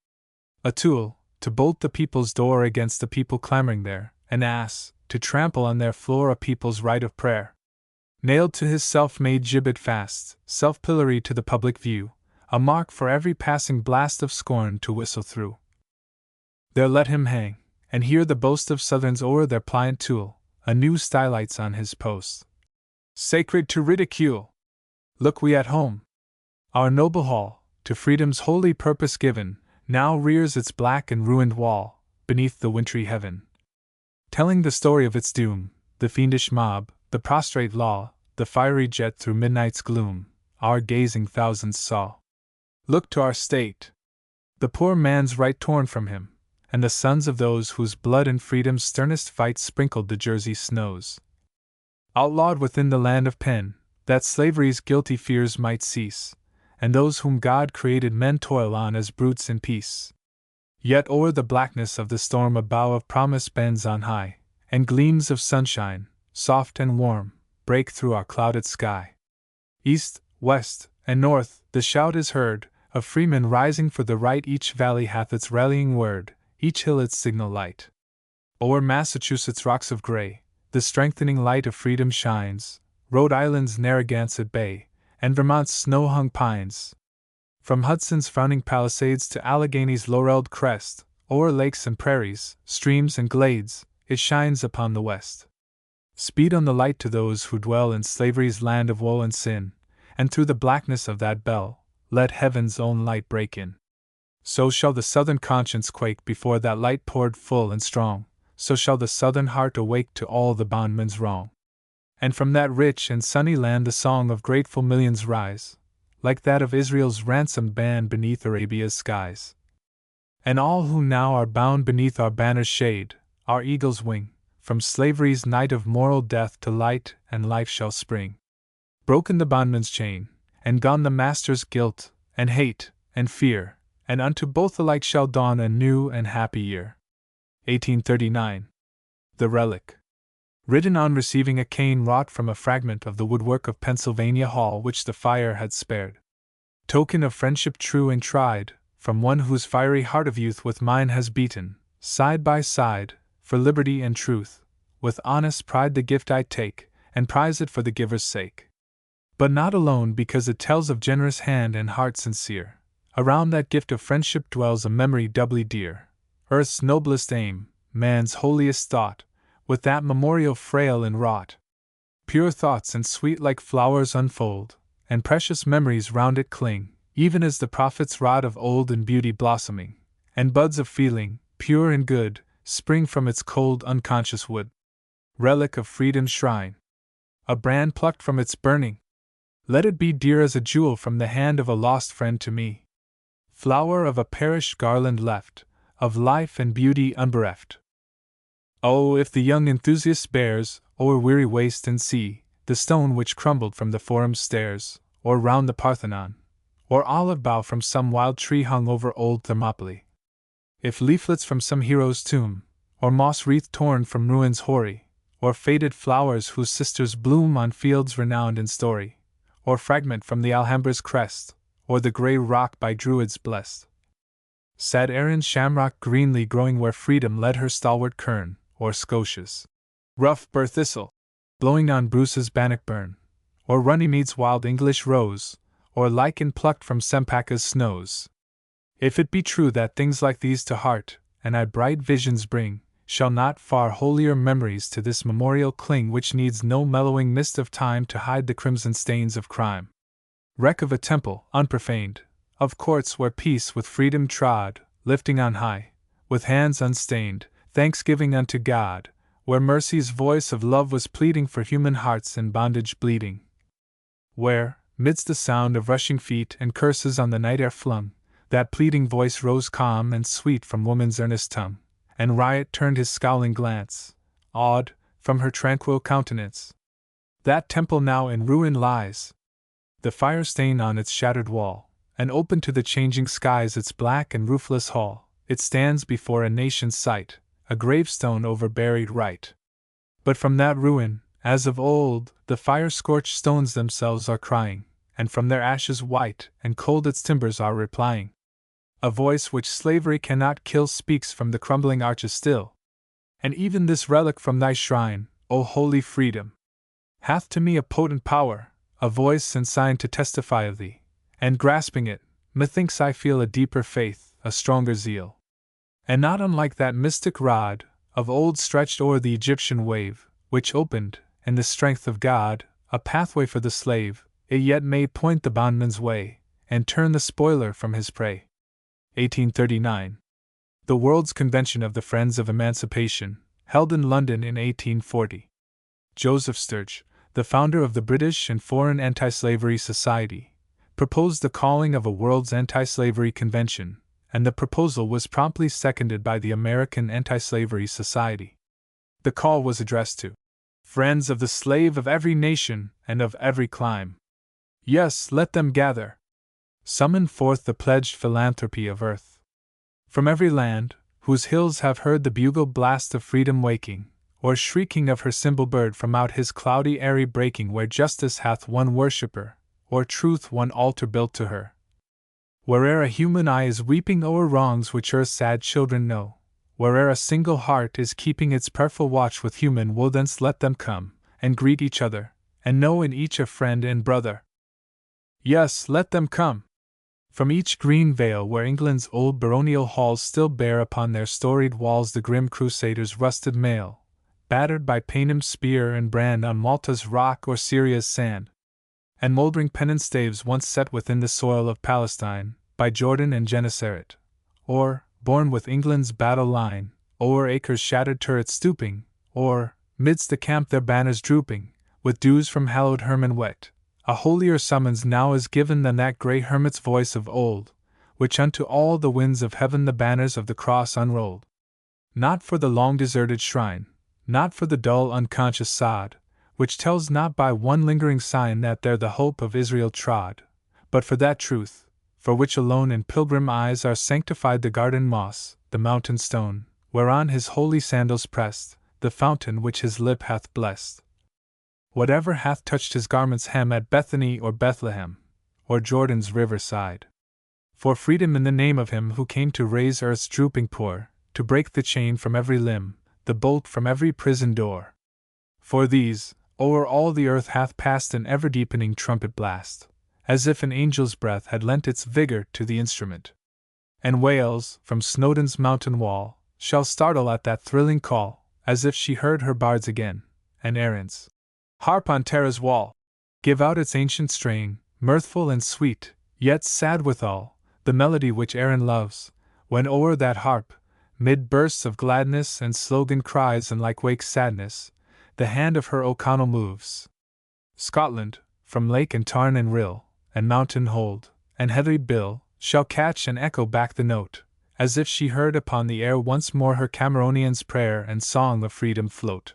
A tool, to bolt the people's door against the people clamoring there, an ass, to trample on their floor a people's right of prayer. Nailed to his self-made gibbet fast, self-pillory to the public view, a mark for every passing blast of scorn to whistle through. There let him hang, and hear the boast of Southerns o'er their pliant tool, a new stylites on his post. Sacred to ridicule! Look we at home. Our noble hall, to freedom's holy purpose given, now rears its black and ruined wall, beneath the wintry heaven. Telling the story of its doom, the fiendish mob, the prostrate law, the fiery jet through midnight's gloom, our gazing thousands saw. Look to our state! The poor man's right torn from him, and the sons of those whose blood in freedom's sternest fight sprinkled the Jersey snows. Outlawed within the land of Penn, that slavery's guilty fears might cease, and those whom God created men toil on as brutes in peace. Yet o'er the blackness of the storm a bough of promise bends on high, and gleams of sunshine, soft and warm, break through our clouded sky. East, west, and north, the shout is heard, of freemen rising for the right. Each valley hath its rallying word, each hill its signal light. O'er Massachusetts' rocks of gray, the strengthening light of freedom shines, Rhode Island's Narragansett Bay, and Vermont's snow-hung pines. From Hudson's frowning palisades to Allegheny's laureled crest, o'er lakes and prairies, streams and glades, it shines upon the west. Speed on the light to those who dwell in slavery's land of woe and sin, and through the blackness of that bell, let heaven's own light break in. So shall the southern conscience quake before that light poured full and strong, so shall the southern heart awake to all the bondman's wrong. And from that rich and sunny land the song of grateful millions rise, like that of Israel's ransomed band beneath Arabia's skies. And all who now are bound beneath our banner's shade, our eagle's wing, from slavery's night of moral death to light and life shall spring. Broken the bondman's chain, and gone the master's guilt, and hate, and fear, and unto both alike shall dawn a new and happy year. 1839. The Relic. Written on receiving a cane wrought from a fragment of the woodwork of Pennsylvania Hall which the fire had spared. Token of friendship true and tried, from one whose fiery heart of youth with mine has beaten, side by side, for liberty and truth. With honest pride the gift I take, and prize it for the giver's sake. But not alone because it tells of generous hand and heart sincere. Around that gift of friendship dwells a memory doubly dear. Earth's noblest aim, man's holiest thought, with that memorial frail and wrought. Pure thoughts and sweet like flowers unfold, and precious memories round it cling, even as the prophet's rod of old in beauty blossoming, and buds of feeling, pure and good, spring from its cold unconscious wood. Relic of freedom's shrine. A brand plucked from its burning. Let it be dear as a jewel from the hand of a lost friend to me. Flower of a perished garland left, of life and beauty unbereft. Oh, if the young enthusiast bears, o'er weary waste and sea, the stone which crumbled from the Forum's stairs, or round the Parthenon, or olive bough from some wild tree hung over old Thermopylae. If leaflets from some hero's tomb, or moss wreath torn from ruins hoary, or faded flowers whose sisters bloom on fields renowned in story, or fragment from the Alhambra's crest, or the grey rock by Druids blessed. Sad Erin's shamrock greenly growing where freedom led her stalwart kern, or Scotia's rough bur thistle, blowing on Bruce's bannockburn, or Runnymede wild English rose, or lichen plucked from Sempaca's snows. If it be true that things like these to heart, and I bright visions bring, shall not far holier memories to this memorial cling which needs no mellowing mist of time to hide the crimson stains of crime. Wreck of a temple, unprofaned, of courts where peace with freedom trod, lifting on high, with hands unstained, thanksgiving unto God, where mercy's voice of love was pleading for human hearts in bondage bleeding. Where, midst the sound of rushing feet and curses on the night air flung, that pleading voice rose calm and sweet from woman's earnest tongue, and riot turned his scowling glance, awed, from her tranquil countenance. That temple now in ruin lies, the fire stain on its shattered wall, and open to the changing skies its black and roofless hall. It stands before a nation's sight, a gravestone over buried right. But from that ruin, as of old, the fire-scorched stones themselves are crying, and from their ashes white and cold its timbers are replying. A voice which slavery cannot kill speaks from the crumbling arches still. And even this relic from thy shrine, O holy freedom, hath to me a potent power, a voice and sign to testify of thee, and grasping it, methinks I feel a deeper faith, a stronger zeal. And not unlike that mystic rod, of old stretched o'er the Egyptian wave, which opened, in the strength of God, a pathway for the slave, it yet may point the bondman's way, and turn the spoiler from his prey. 1839. The World's Convention of the Friends of Emancipation, held in London in 1840. Joseph Sturge, the founder of the British and Foreign Anti-Slavery Society, proposed the calling of a World's Anti-Slavery Convention, and the proposal was promptly seconded by the American Anti-Slavery Society. The call was addressed to friends of the slave of every nation and of every clime. Yes, let them gather. Summon forth the pledged philanthropy of earth. From every land, whose hills have heard the bugle blast of freedom waking, or shrieking of her cymbal bird from out his cloudy eyrie breaking, where justice hath one worshipper, or truth one altar built to her. Where'er a human eye is weeping o'er wrongs which earth's sad children know, where'er a single heart is keeping its prayerful watch with human woe, thence let them come, and greet each other, and know in each a friend and brother. Yes, let them come. From each green vale where England's old baronial halls still bear upon their storied walls the grim crusader's rusted mail, battered by Paynham's spear and brand on Malta's rock or Syria's sand, and mouldering pennon staves once set within the soil of Palestine, by Jordan and Gennesaret, or, borne with England's battle line, o'er Acre's shattered turrets stooping, or, midst the camp their banners drooping, with dews from hallowed Hermon wet, a holier summons now is given than that grey hermit's voice of old, which unto all the winds of heaven the banners of the cross unrolled. Not for the long deserted shrine, not for the dull unconscious sod, which tells not by one lingering sign that there the hope of Israel trod, but for that truth, for which alone in pilgrim eyes are sanctified the garden moss, the mountain stone, whereon his holy sandals pressed, the fountain which his lip hath blessed. Whatever hath touched his garment's hem at Bethany or Bethlehem, or Jordan's river side. For freedom in the name of him who came to raise earth's drooping poor, to break the chain from every limb, the bolt from every prison door. For these, o'er all the earth hath passed an ever-deepening trumpet blast, as if an angel's breath had lent its vigor to the instrument. And Wales, from Snowdon's mountain wall, shall startle at that thrilling call, as if she heard her bards again, and Erin's harp on Tara's wall give out its ancient strain, mirthful and sweet, yet sad withal, the melody which Erin loves, when o'er that harp, mid bursts of gladness and slogan cries and like wake sadness, the hand of her O'Connell moves. Scotland, from lake and tarn and rill, and mountain hold, and heathery bill, shall catch and echo back the note, as if she heard upon the air once more her Cameronian's prayer and song of freedom float.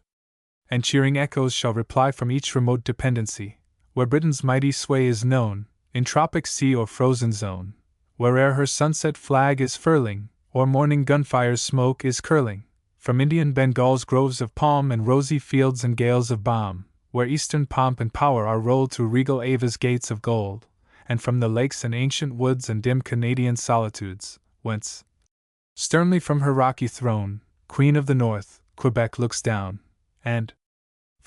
And cheering echoes shall reply from each remote dependency, where Britain's mighty sway is known, in tropic sea or frozen zone, where'er her sunset flag is furling, or morning gunfire's smoke is curling, from Indian Bengal's groves of palm and rosy fields and gales of balm, where eastern pomp and power are rolled through regal Ava's gates of gold, and from the lakes and ancient woods and dim Canadian solitudes, whence, sternly from her rocky throne, Queen of the North, Quebec looks down, and,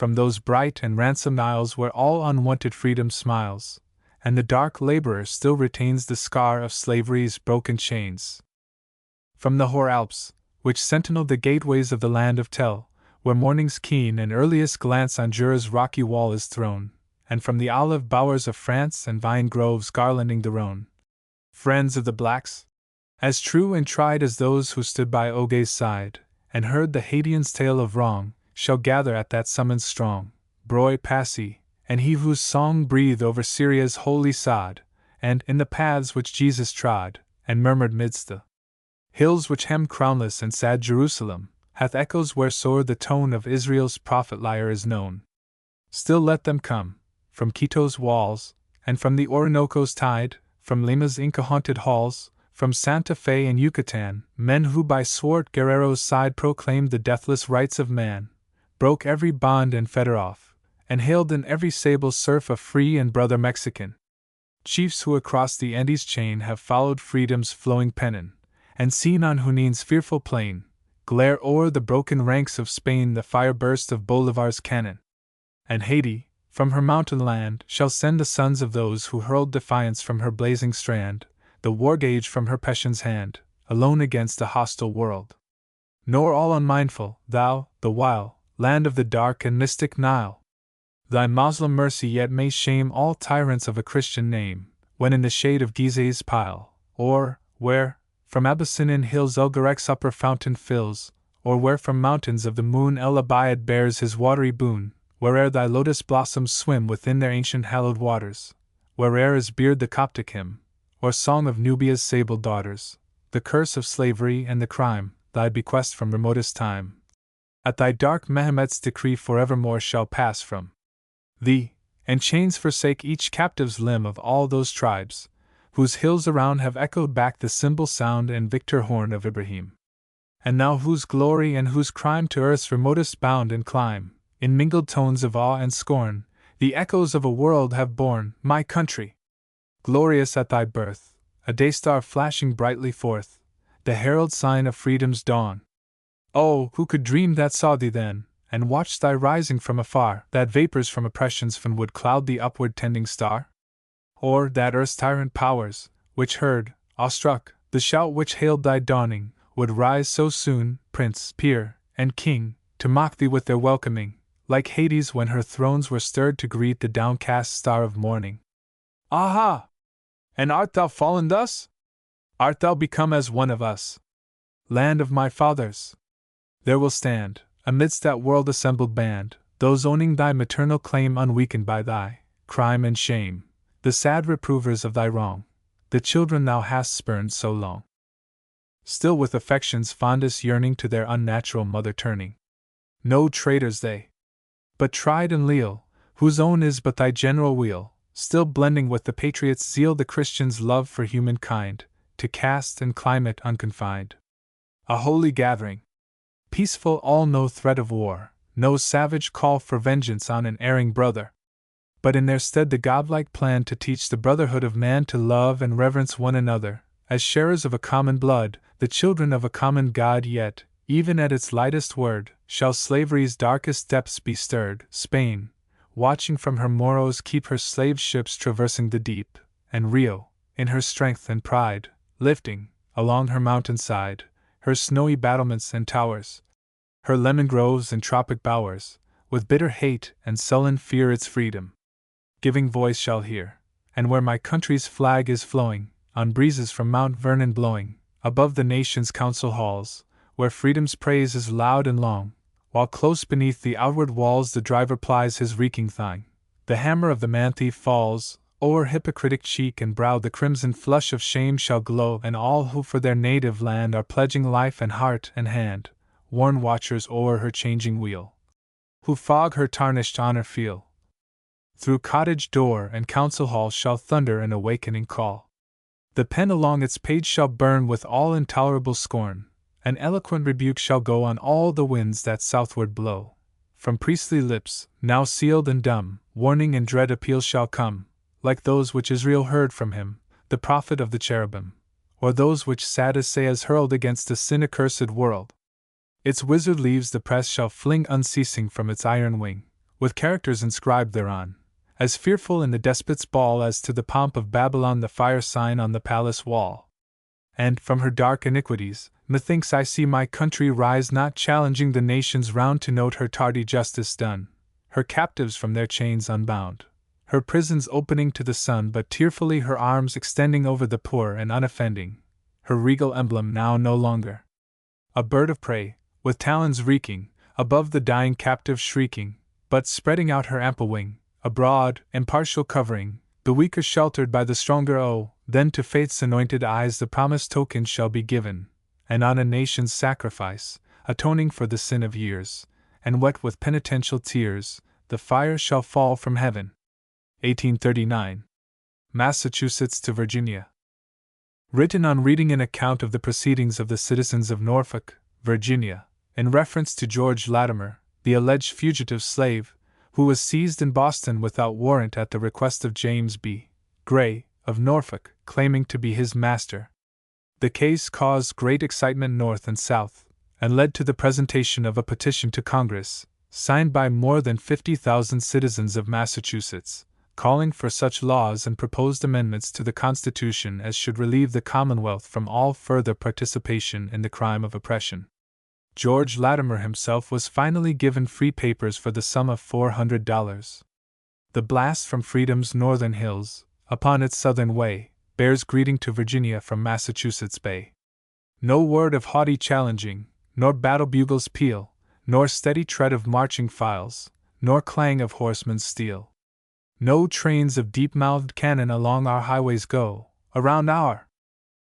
from those bright and ransomed isles where all unwonted freedom smiles, and the dark laborer still retains the scar of slavery's broken chains. From the hoar Alps, which sentinel the gateways of the land of Tell, where morning's keen and earliest glance on Jura's rocky wall is thrown, and from the olive bowers of France and vine groves garlanding the Rhone. Friends of the blacks, as true and tried as those who stood by Ogay's side, and heard the Haitian's tale of wrong, shall gather at that summons strong, Broy Passy, and he whose song breathed over Syria's holy sod, and in the paths which Jesus trod, and murmured midst the hills which hem crownless and sad Jerusalem, hath echoes where soared the tone of Israel's prophet lyre is known. Still let them come, from Quito's walls, and from the Orinoco's tide, from Lima's Inca-haunted halls, from Santa Fe and Yucatan, men who by swart Guerrero's side proclaimed the deathless rights of man, broke every bond and fetter off, and hailed in every sable surf a free and brother Mexican. Chiefs who across the Andes chain have followed freedom's flowing pennon, and seen on Junin's fearful plain, glare o'er the broken ranks of Spain the fire burst of Bolivar's cannon. And Haiti, from her mountain land, shall send the sons of those who hurled defiance from her blazing strand, the war gauge from her Passion's hand, alone against a hostile world. Nor all unmindful, thou, the while, land of the dark and mystic Nile, thy Moslem mercy yet may shame all tyrants of a Christian name, when in the shade of Gizeh's pile, or, where, from Abyssinian hills Elgarek's upper fountain fills, or where from mountains of the moon El Abiad bears his watery boon, where'er thy lotus blossoms swim within their ancient hallowed waters, where'er is beard the Coptic hymn, or song of Nubia's sable daughters, the curse of slavery and the crime, thy bequest from remotest time, at thy dark Mehemet's decree forevermore shall pass from thee, and chains forsake each captive's limb of all those tribes, whose hills around have echoed back the cymbal sound and victor horn of Ibrahim. And thou whose glory and whose crime to earth's remotest bound and clime, in mingled tones of awe and scorn, the echoes of a world have borne, my country! Glorious at thy birth, a day-star flashing brightly forth, the herald sign of freedom's dawn. Oh, who could dream that saw thee then, and watched thy rising from afar, that vapors from oppression's fin would cloud the upward tending star? Or that earth's tyrant powers, which heard, awestruck, the shout which hailed thy dawning, would rise so soon, prince, peer, and king, to mock thee with their welcoming, like Hades when her thrones were stirred to greet the downcast star of morning. Aha! And art thou fallen thus? Art thou become as one of us? Land of my fathers! There will stand, amidst that world-assembled band, those owning thy maternal claim unweakened by thy crime and shame, the sad reprovers of thy wrong, the children thou hast spurned so long. Still with affection's fondest yearning to their unnatural mother turning. No traitors they, but tried and leal, whose own is but thy general weal, still blending with the patriot's zeal the Christian's love for humankind, to caste and climate unconfined. A holy gathering, peaceful all, no threat of war, no savage call for vengeance on an erring brother, but in their stead the godlike plan to teach the brotherhood of man to love and reverence one another, as sharers of a common blood, the children of a common God. Yet, even at its lightest word, shall slavery's darkest depths be stirred. Spain, watching from her Moros, keep her slave ships traversing the deep, and Rio, in her strength and pride, lifting, along her mountainside, her snowy battlements and towers, her lemon groves and tropic bowers, with bitter hate and sullen fear its freedom giving voice shall hear. And where my country's flag is flowing, on breezes from Mount Vernon blowing, above the nation's council halls, where freedom's praise is loud and long, while close beneath the outward walls the driver plies his reeking thine, the hammer of the man-thief falls, o'er hypocritic cheek and brow the crimson flush of shame shall glow, and all who for their native land are pledging life and heart and hand, worn watchers o'er her changing wheel, who fog her tarnished honor feel, through cottage door and council hall shall thunder an awakening call. The pen along its page shall burn with all intolerable scorn, an eloquent rebuke shall go on all the winds that southward blow. From priestly lips, now sealed and dumb, warning and dread appeals shall come, like those which Israel heard from him, the prophet of the cherubim, or those which sad Isaiah's hurled against a sin-accursed world. Its wizard leaves the press shall fling unceasing from its iron wing, with characters inscribed thereon, as fearful in the despot's ball as to the pomp of Babylon the fire sign on the palace wall. And, from her dark iniquities, methinks I see my country rise, not challenging the nations round to note her tardy justice done, her captives from their chains unbound, her prisons opening to the sun, but tearfully her arms extending over the poor and unoffending, her regal emblem now no longer a bird of prey, with talons reeking, above the dying captive shrieking, but spreading out her ample wing, a broad, impartial covering, the weaker sheltered by the stronger. Oh, then to faith's anointed eyes the promised token shall be given, and on a nation's sacrifice, atoning for the sin of years, and wet with penitential tears, the fire shall fall from heaven. 1839. Massachusetts to Virginia. Written on reading an account of the proceedings of the citizens of Norfolk, Virginia, in reference to George Latimer, the alleged fugitive slave, who was seized in Boston without warrant at the request of James B. Gray, of Norfolk, claiming to be his master. The case caused great excitement North and South, and led to the presentation of a petition to Congress, signed by more than 50,000 citizens of Massachusetts, calling for such laws and proposed amendments to the Constitution as should relieve the Commonwealth from all further participation in the crime of oppression. George Latimer himself was finally given free papers for the sum of $400. The blast from freedom's northern hills, upon its southern way, bears greeting to Virginia from Massachusetts Bay. No word of haughty challenging, nor battle bugles' peal, nor steady tread of marching files, nor clang of horsemen's steel. No trains of deep-mouthed cannon along our highways go, around our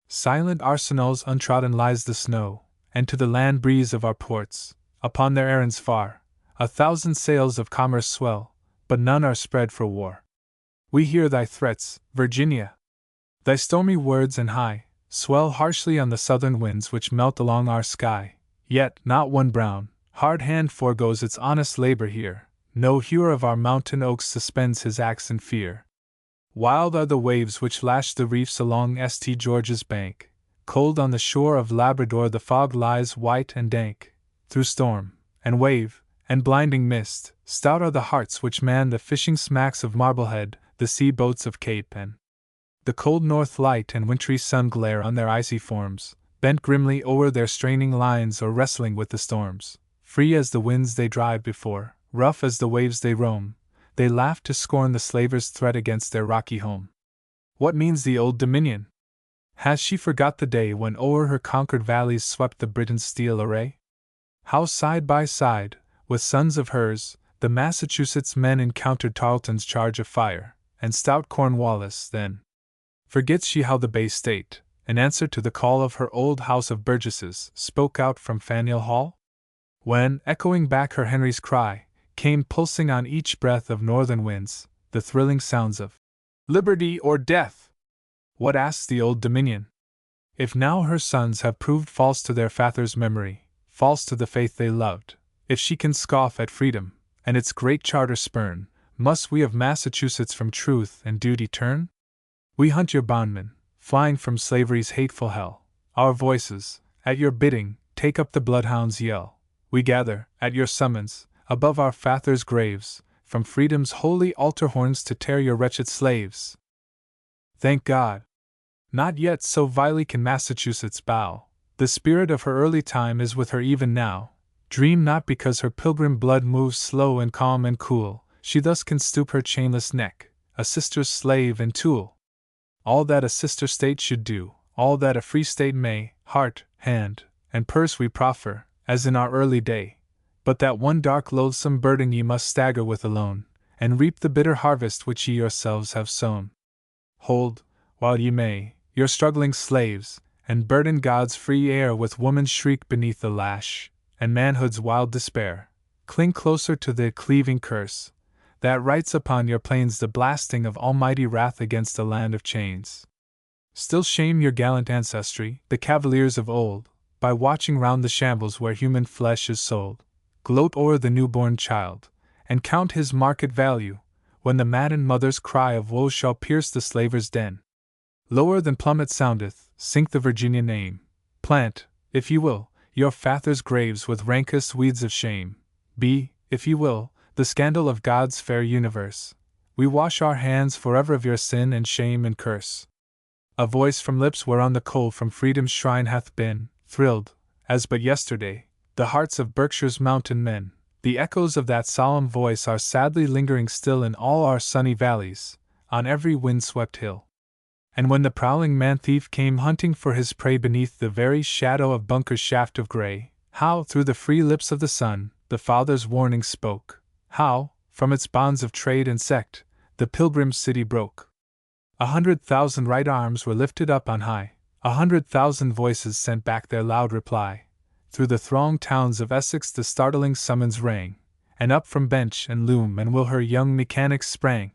silent arsenals untrodden lies the snow, and to the land breeze of our ports, upon their errands far, 1,000 sails of commerce swell, but none are spread for war. We hear thy threats, Virginia. Thy stormy words and high swell harshly on the southern winds which melt along our sky, yet not one brown, hard hand foregoes its honest labor here, no hewer of our mountain oaks suspends his axe in fear. Wild are the waves which lash the reefs along St. George's bank, cold on the shore of Labrador the fog lies white and dank. Through storm, and wave, and blinding mist, stout are the hearts which man the fishing smacks of Marblehead, the sea boats of Cape and The cold north light and wintry sun glare on their icy forms, bent grimly o'er their straining lines or wrestling with the storms. Free as the winds they drive before, rough as the waves they roam, they laugh to scorn the slaver's threat against their rocky home. What means the Old Dominion? Has she forgot the day when o'er her conquered valleys swept the Briton's steel array? How side by side, with sons of hers, the Massachusetts men encountered Tarleton's charge of fire, and stout Cornwallis then? Forgets she how the Bay State, in answer to the call of her old house of burgesses, spoke out from Faneuil Hall? When, echoing back her Henry's cry, came pulsing on each breath of northern winds, the thrilling sounds of liberty or death? What asks the Old Dominion? If now her sons have proved false to their father's memory, false to the faith they loved, if she can scoff at freedom, and its great charter spurn, must we of Massachusetts from truth and duty turn? We hunt your bondmen, flying from slavery's hateful hell. Our voices, at your bidding, take up the bloodhound's yell. We gather, at your summons, above our fathers' graves, from freedom's holy altar horns to tear your wretched slaves. Thank God! Not yet so vilely can Massachusetts bow. The spirit of her early time is with her even now. Dream not because her pilgrim blood moves slow and calm and cool, she thus can stoop her chainless neck, a sister's slave and tool. All that a sister state should do, all that a free state may, heart, hand, and purse we proffer, as in our early day. But that one dark loathsome burden ye must stagger with alone, and reap the bitter harvest which ye yourselves have sown. Hold, while ye may, your struggling slaves, and burden God's free air with woman's shriek beneath the lash, and manhood's wild despair. Cling closer to the cleaving curse that writes upon your plains the blasting of almighty wrath against a land of chains. Still shame your gallant ancestry, the cavaliers of old, by watching round the shambles where human flesh is sold. Gloat o'er the newborn child, and count his market value, when the maddened mother's cry of woe shall pierce the slaver's den. Lower than plummet soundeth, sink the Virginia name. Plant, if ye will, your fathers' graves with rankest weeds of shame. Be, if ye will, the scandal of God's fair universe. We wash our hands forever of your sin and shame and curse. A voice from lips whereon the coal from freedom's shrine hath been, thrilled, as but yesterday, the hearts of Berkshire's mountain men. The echoes of that solemn voice are sadly lingering still in all our sunny valleys, on every wind-swept hill. And when the prowling man-thief came hunting for his prey beneath the very shadow of Bunker's shaft of grey, how, through the free lips of the sun, the Father's warning spoke. How, from its bonds of trade and sect, the pilgrim's city broke. 100,000 right arms were lifted up on high, 100,000 voices sent back their loud reply. Through the thronged towns of Essex the startling summons rang, and up from bench and loom and will her young mechanics sprang.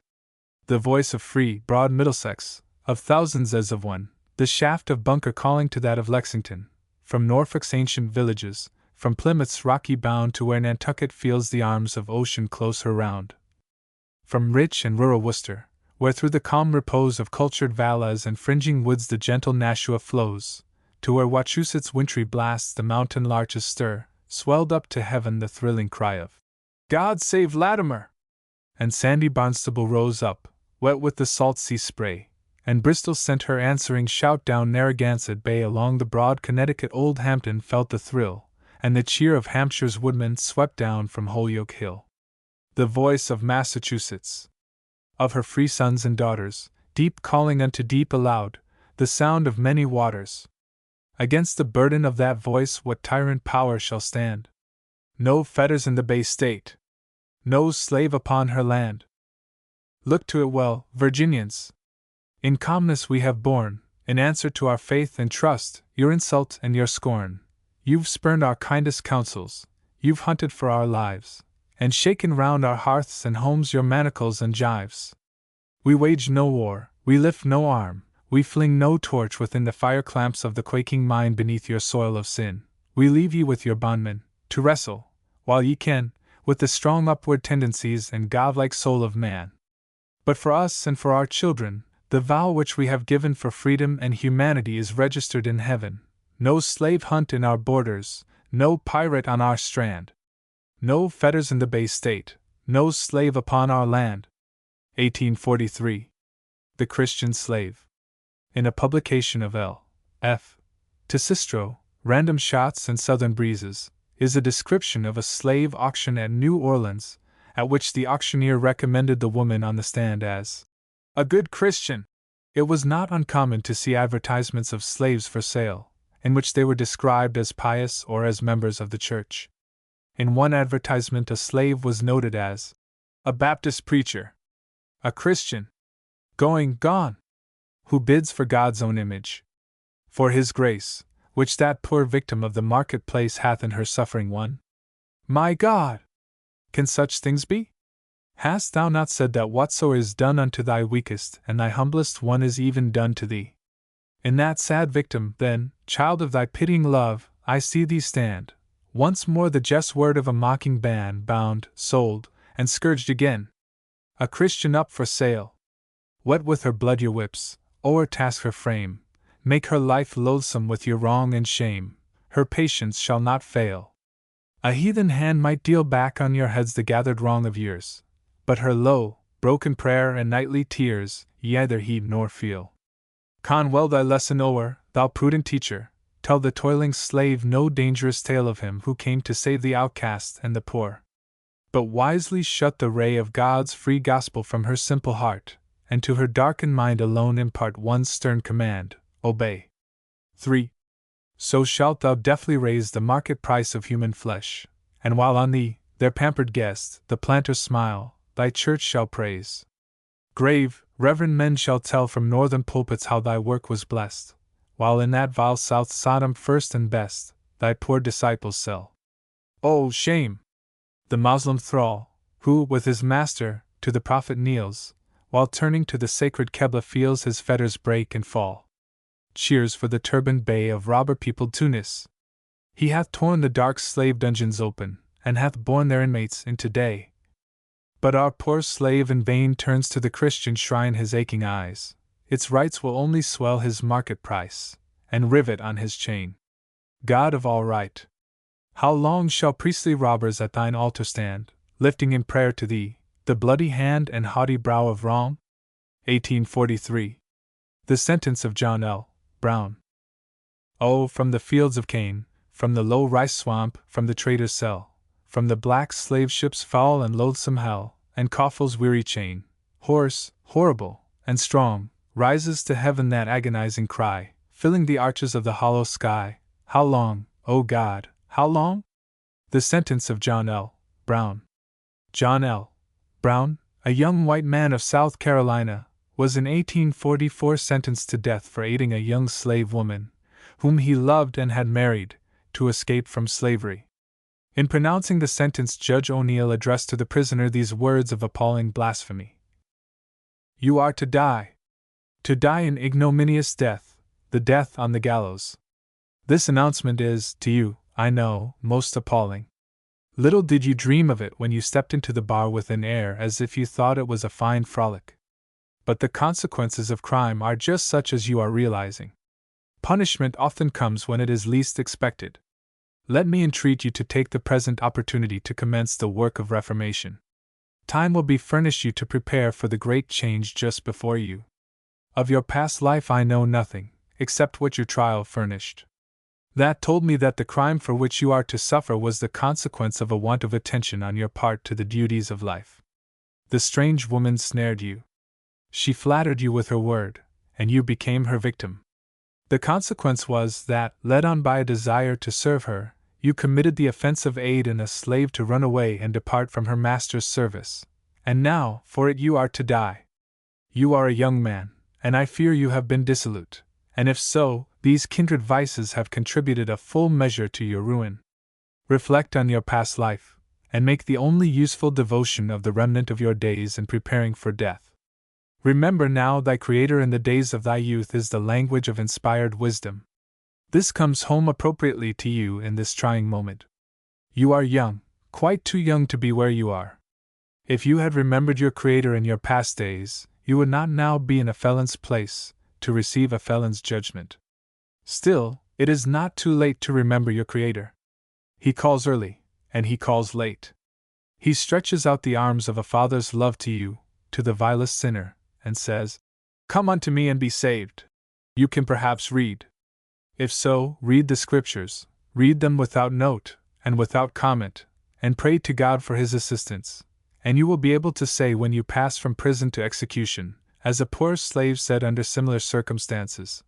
The voice of free, broad Middlesex, of thousands as of one, the shaft of Bunker calling to that of Lexington, from Norfolk's ancient villages, from Plymouth's rocky bound to where Nantucket feels the arms of ocean close her round. From rich and rural Worcester, where through the calm repose of cultured valleys and fringing woods the gentle Nashua flows, to where Wachusett's wintry blasts the mountain larches stir, swelled up to heaven the thrilling cry of God save Latimer! And sandy Barnstable rose up, wet with the salt sea spray, and Bristol sent her answering shout down Narragansett Bay. Along the broad Connecticut Old Hampton felt the thrill, and the cheer of Hampshire's woodmen swept down from Holyoke Hill. The voice of Massachusetts, of her free sons and daughters, deep calling unto deep aloud, the sound of many waters. Against the burden of that voice what tyrant power shall stand? No fetters in the Bay State, no slave upon her land. Look to it well, Virginians. In calmness we have borne, in answer to our faith and trust, your insult and your scorn. You've spurned our kindest counsels, you've hunted for our lives, and shaken round our hearths and homes your manacles and gyves. We wage no war, we lift no arm, we fling no torch within the fire clamps of the quaking mind beneath your soil of sin. We leave ye with your bondmen, to wrestle, while ye can, with the strong upward tendencies and godlike soul of man. But for us and for our children, the vow which we have given for freedom and humanity is registered in heaven. No slave hunt in our borders, no pirate on our strand. No fetters in the Bay State, no slave upon our land. 1843. The Christian Slave. In a publication of L. F. Tesistro, Random Shots and Southern Breezes, is a description of a slave auction at New Orleans, at which the auctioneer recommended the woman on the stand as a good Christian. It was not uncommon to see advertisements of slaves for sale, in which they were described as pious or as members of the church. In one advertisement, a slave was noted as a Baptist preacher, a Christian, gone, who bids for God's own image, for His grace, which that poor victim of the marketplace hath in her suffering one. My God! Can such things be? Hast thou not said that whatso is done unto thy weakest and thy humblest one is even done to thee? In that sad victim, then, child of thy pitying love, I see thee stand, once more the just word of a mocking ban, bound, sold, and scourged again. A Christian up for sale. Wet with her blood your whips, o'ertask her frame, make her life loathsome with your wrong and shame, her patience shall not fail. A heathen hand might deal back on your heads the gathered wrong of years, but her low, broken prayer and nightly tears ye either heed nor feel. Con well thy lesson o'er, thou prudent teacher, tell the toiling slave no dangerous tale of him who came to save the outcast and the poor. But wisely shut the ray of God's free gospel from her simple heart, and to her darkened mind alone impart one stern command, obey. 3. So shalt thou deftly raise the market price of human flesh, and while on thee, their pampered guest, the planters smile, thy church shall praise. Grave, reverend men shall tell from northern pulpits how thy work was blessed, while in that vile South Sodom first and best, thy poor disciples sell. Oh, shame! The Moslem thrall, who, with his master, to the prophet kneels, while turning to the sacred Qebla feels his fetters break and fall. Cheers for the turbaned bey of robber-peopled Tunis! He hath torn the dark slave dungeons open, and hath borne their inmates into day. But our poor slave in vain turns to the Christian shrine his aching eyes, its rights will only swell his market price, and rivet on his chain. God of all right! How long shall priestly robbers at thine altar stand, lifting in prayer to thee the bloody hand and haughty brow of wrong? 1843. The sentence of John L. Brown. Oh, from the fields of Cain, from the low rice swamp, from the trader's cell, from the black slave ship's foul and loathsome hell, and Coffle's weary chain, hoarse, horrible, and strong, rises to heaven that agonizing cry, filling the arches of the hollow sky. How long, O God, how long? The sentence of John L. Brown. John L. Brown, a young white man of South Carolina, was in 1844 sentenced to death for aiding a young slave woman, whom he loved and had married, to escape from slavery. In pronouncing the sentence, Judge O'Neill addressed to the prisoner these words of appalling blasphemy: You are to die an ignominious death, the death on the gallows. This announcement is, to you, I know, most appalling. Little did you dream of it when you stepped into the bar with an air as if you thought it was a fine frolic. But the consequences of crime are just such as you are realizing. Punishment often comes when it is least expected. Let me entreat you to take the present opportunity to commence the work of reformation. Time will be furnished you to prepare for the great change just before you. Of your past life I know nothing, except what your trial furnished. That told me that the crime for which you are to suffer was the consequence of a want of attention on your part to the duties of life. The strange woman snared you. She flattered you with her word, and you became her victim. The consequence was that, led on by a desire to serve her, you committed the offense of aid in a slave to run away and depart from her master's service, and now, for it you are to die. You are a young man, and I fear you have been dissolute, and if so, these kindred vices have contributed a full measure to your ruin. Reflect on your past life, and make the only useful devotion of the remnant of your days in preparing for death. Remember now thy Creator in the days of thy youth is the language of inspired wisdom. This comes home appropriately to you in this trying moment. You are young, quite too young to be where you are. If you had remembered your Creator in your past days, you would not now be in a felon's place, to receive a felon's judgment. Still, it is not too late to remember your Creator. He calls early, and He calls late. He stretches out the arms of a father's love to you, to the vilest sinner, and says, Come unto me and be saved. You can perhaps read. If so, read the Scriptures, read them without note and without comment, and pray to God for His assistance, and you will be able to say when you pass from prison to execution, as a poor slave said under similar circumstances,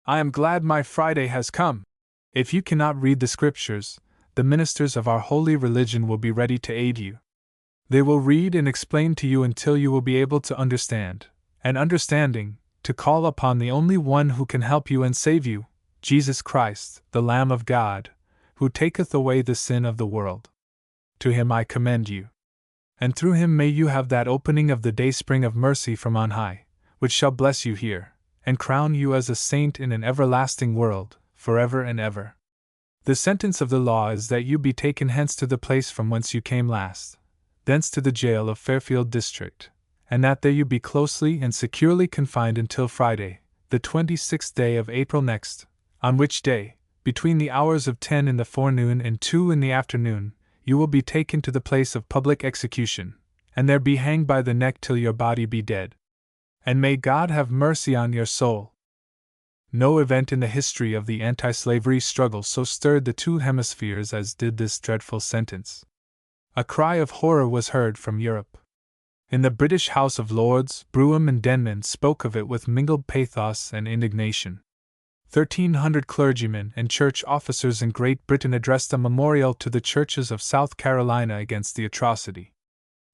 "I am glad my Friday has come." If you cannot read the Scriptures, the ministers of our holy religion will be ready to aid you. They will read and explain to you until you will be able to understand, and understanding, to call upon the only one who can help you and save you, Jesus Christ, the Lamb of God, who taketh away the sin of the world. To Him I commend you. And through Him may you have that opening of the dayspring of mercy from on high, which shall bless you here, and crown you as a saint in an everlasting world, forever and ever. The sentence of the law is that you be taken hence to the place from whence you came last, thence to the jail of Fairfield District, and that there you be closely and securely confined until Friday, the 26th day of April next, on which day, between the hours of 10 in the forenoon and 2 in the afternoon, you will be taken to the place of public execution, and there be hanged by the neck till your body be dead. And may God have mercy on your soul. No event in the history of the anti-slavery struggle so stirred the two hemispheres as did this dreadful sentence. A cry of horror was heard from Europe. In the British House of Lords, Brougham and Denman spoke of it with mingled pathos and indignation. 1,300 clergymen and church officers in Great Britain addressed a memorial to the churches of South Carolina against the atrocity.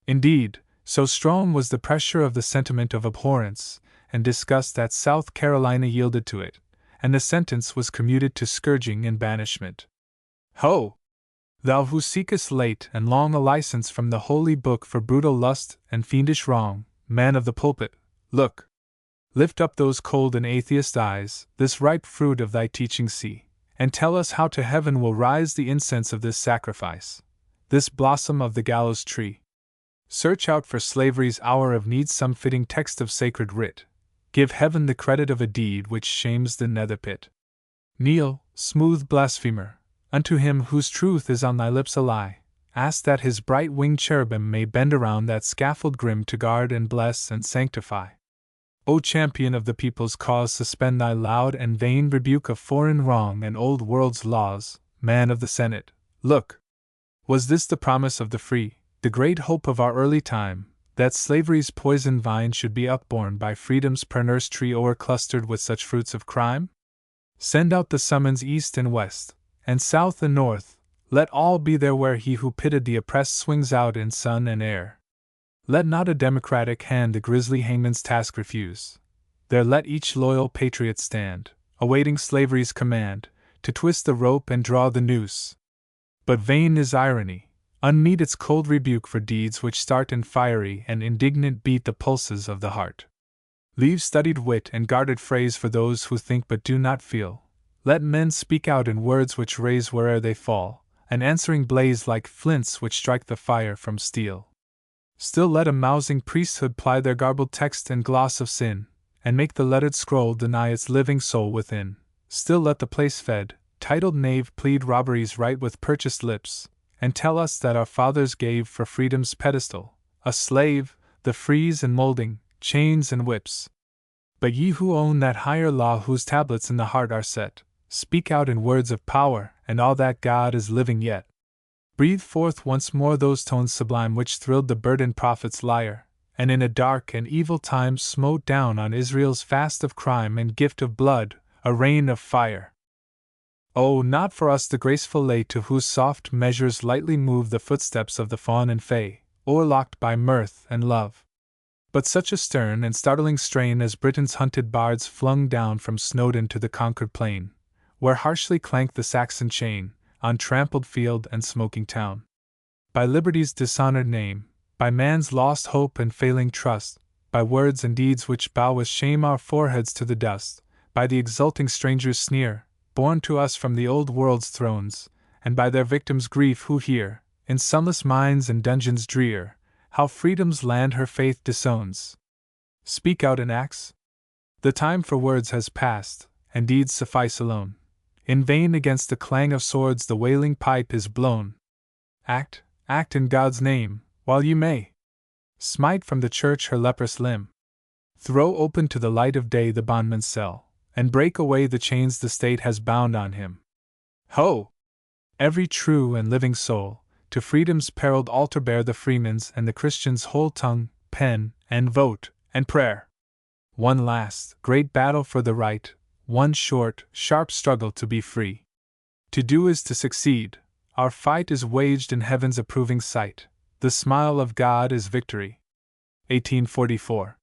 Indeed, so strong was the pressure of the sentiment of abhorrence and disgust that South Carolina yielded to it, and the sentence was commuted to scourging and banishment. Ho! Thou who seekest late and long a license from the Holy Book for brutal lust and fiendish wrong, man of the pulpit, look! Lift up those cold and atheist eyes, this ripe fruit of thy teaching see, and tell us how to heaven will rise the incense of this sacrifice, this blossom of the gallows tree. Search out for slavery's hour of need some fitting text of sacred writ. Give heaven the credit of a deed which shames the nether pit. Kneel, smooth blasphemer, unto him whose truth is on thy lips a lie. Ask that his bright-winged cherubim may bend around that scaffold grim to guard and bless and sanctify. O champion of the people's cause, suspend thy loud and vain rebuke of foreign wrong and old world's laws, man of the Senate, look! Was this the promise of the free, the great hope of our early time, that slavery's poison vine should be upborne by freedom's pernicious tree o'erclustered with such fruits of crime? Send out the summons east and west, and south and north, let all be there where he who pitted the oppressed swings out in sun and air. Let not a democratic hand the grisly hangman's task refuse. There let each loyal patriot stand, awaiting slavery's command, to twist the rope and draw the noose. But vain is irony, unmeet its cold rebuke for deeds which start in fiery and indignant beat the pulses of the heart. Leave studied wit and guarded phrase for those who think but do not feel. Let men speak out in words which raise where'er they fall, an answering blaze like flints which strike the fire from steel. Still let a mousing priesthood ply their garbled text and gloss of sin, and make the lettered scroll deny its living soul within. Still let the place-fed, titled knave plead robbery's right with purchased lips, and tell us that our fathers gave for freedom's pedestal, a slave, the frieze and molding, chains and whips. But ye who own that higher law whose tablets in the heart are set, speak out in words of power, and all that God is living yet. Breathe forth once more those tones sublime which thrilled the burdened prophet's lyre, and in a dark and evil time smote down on Israel's fast of crime and gift of blood, a rain of fire. Oh, not for us the graceful lay to whose soft measures lightly move the footsteps of the fawn and fay, o'erlocked by mirth and love. But such a stern and startling strain as Britain's hunted bards flung down from Snowdon to the conquered plain, where harshly clanked the Saxon chain, on trampled field and smoking town. By liberty's dishonored name, by man's lost hope and failing trust, by words and deeds which bow with shame our foreheads to the dust, by the exulting stranger's sneer, borne to us from the old world's thrones, and by their victims' grief who hear, in sunless mines and dungeons drear, how freedom's land her faith disowns. Speak out in acts? The time for words has passed, and deeds suffice alone. In vain against the clang of swords the wailing pipe is blown. Act, act in God's name, while you may. Smite from the church her leprous limb. Throw open to the light of day the bondman's cell, and break away the chains the state has bound on him. Ho! Every true and living soul, to freedom's periled altar bear the freeman's and the Christian's whole tongue, pen, and vote, and prayer. One last, great battle for the right, one short, sharp struggle to be free. To do is to succeed, our fight is waged in heaven's approving sight, the smile of God is victory. 1844.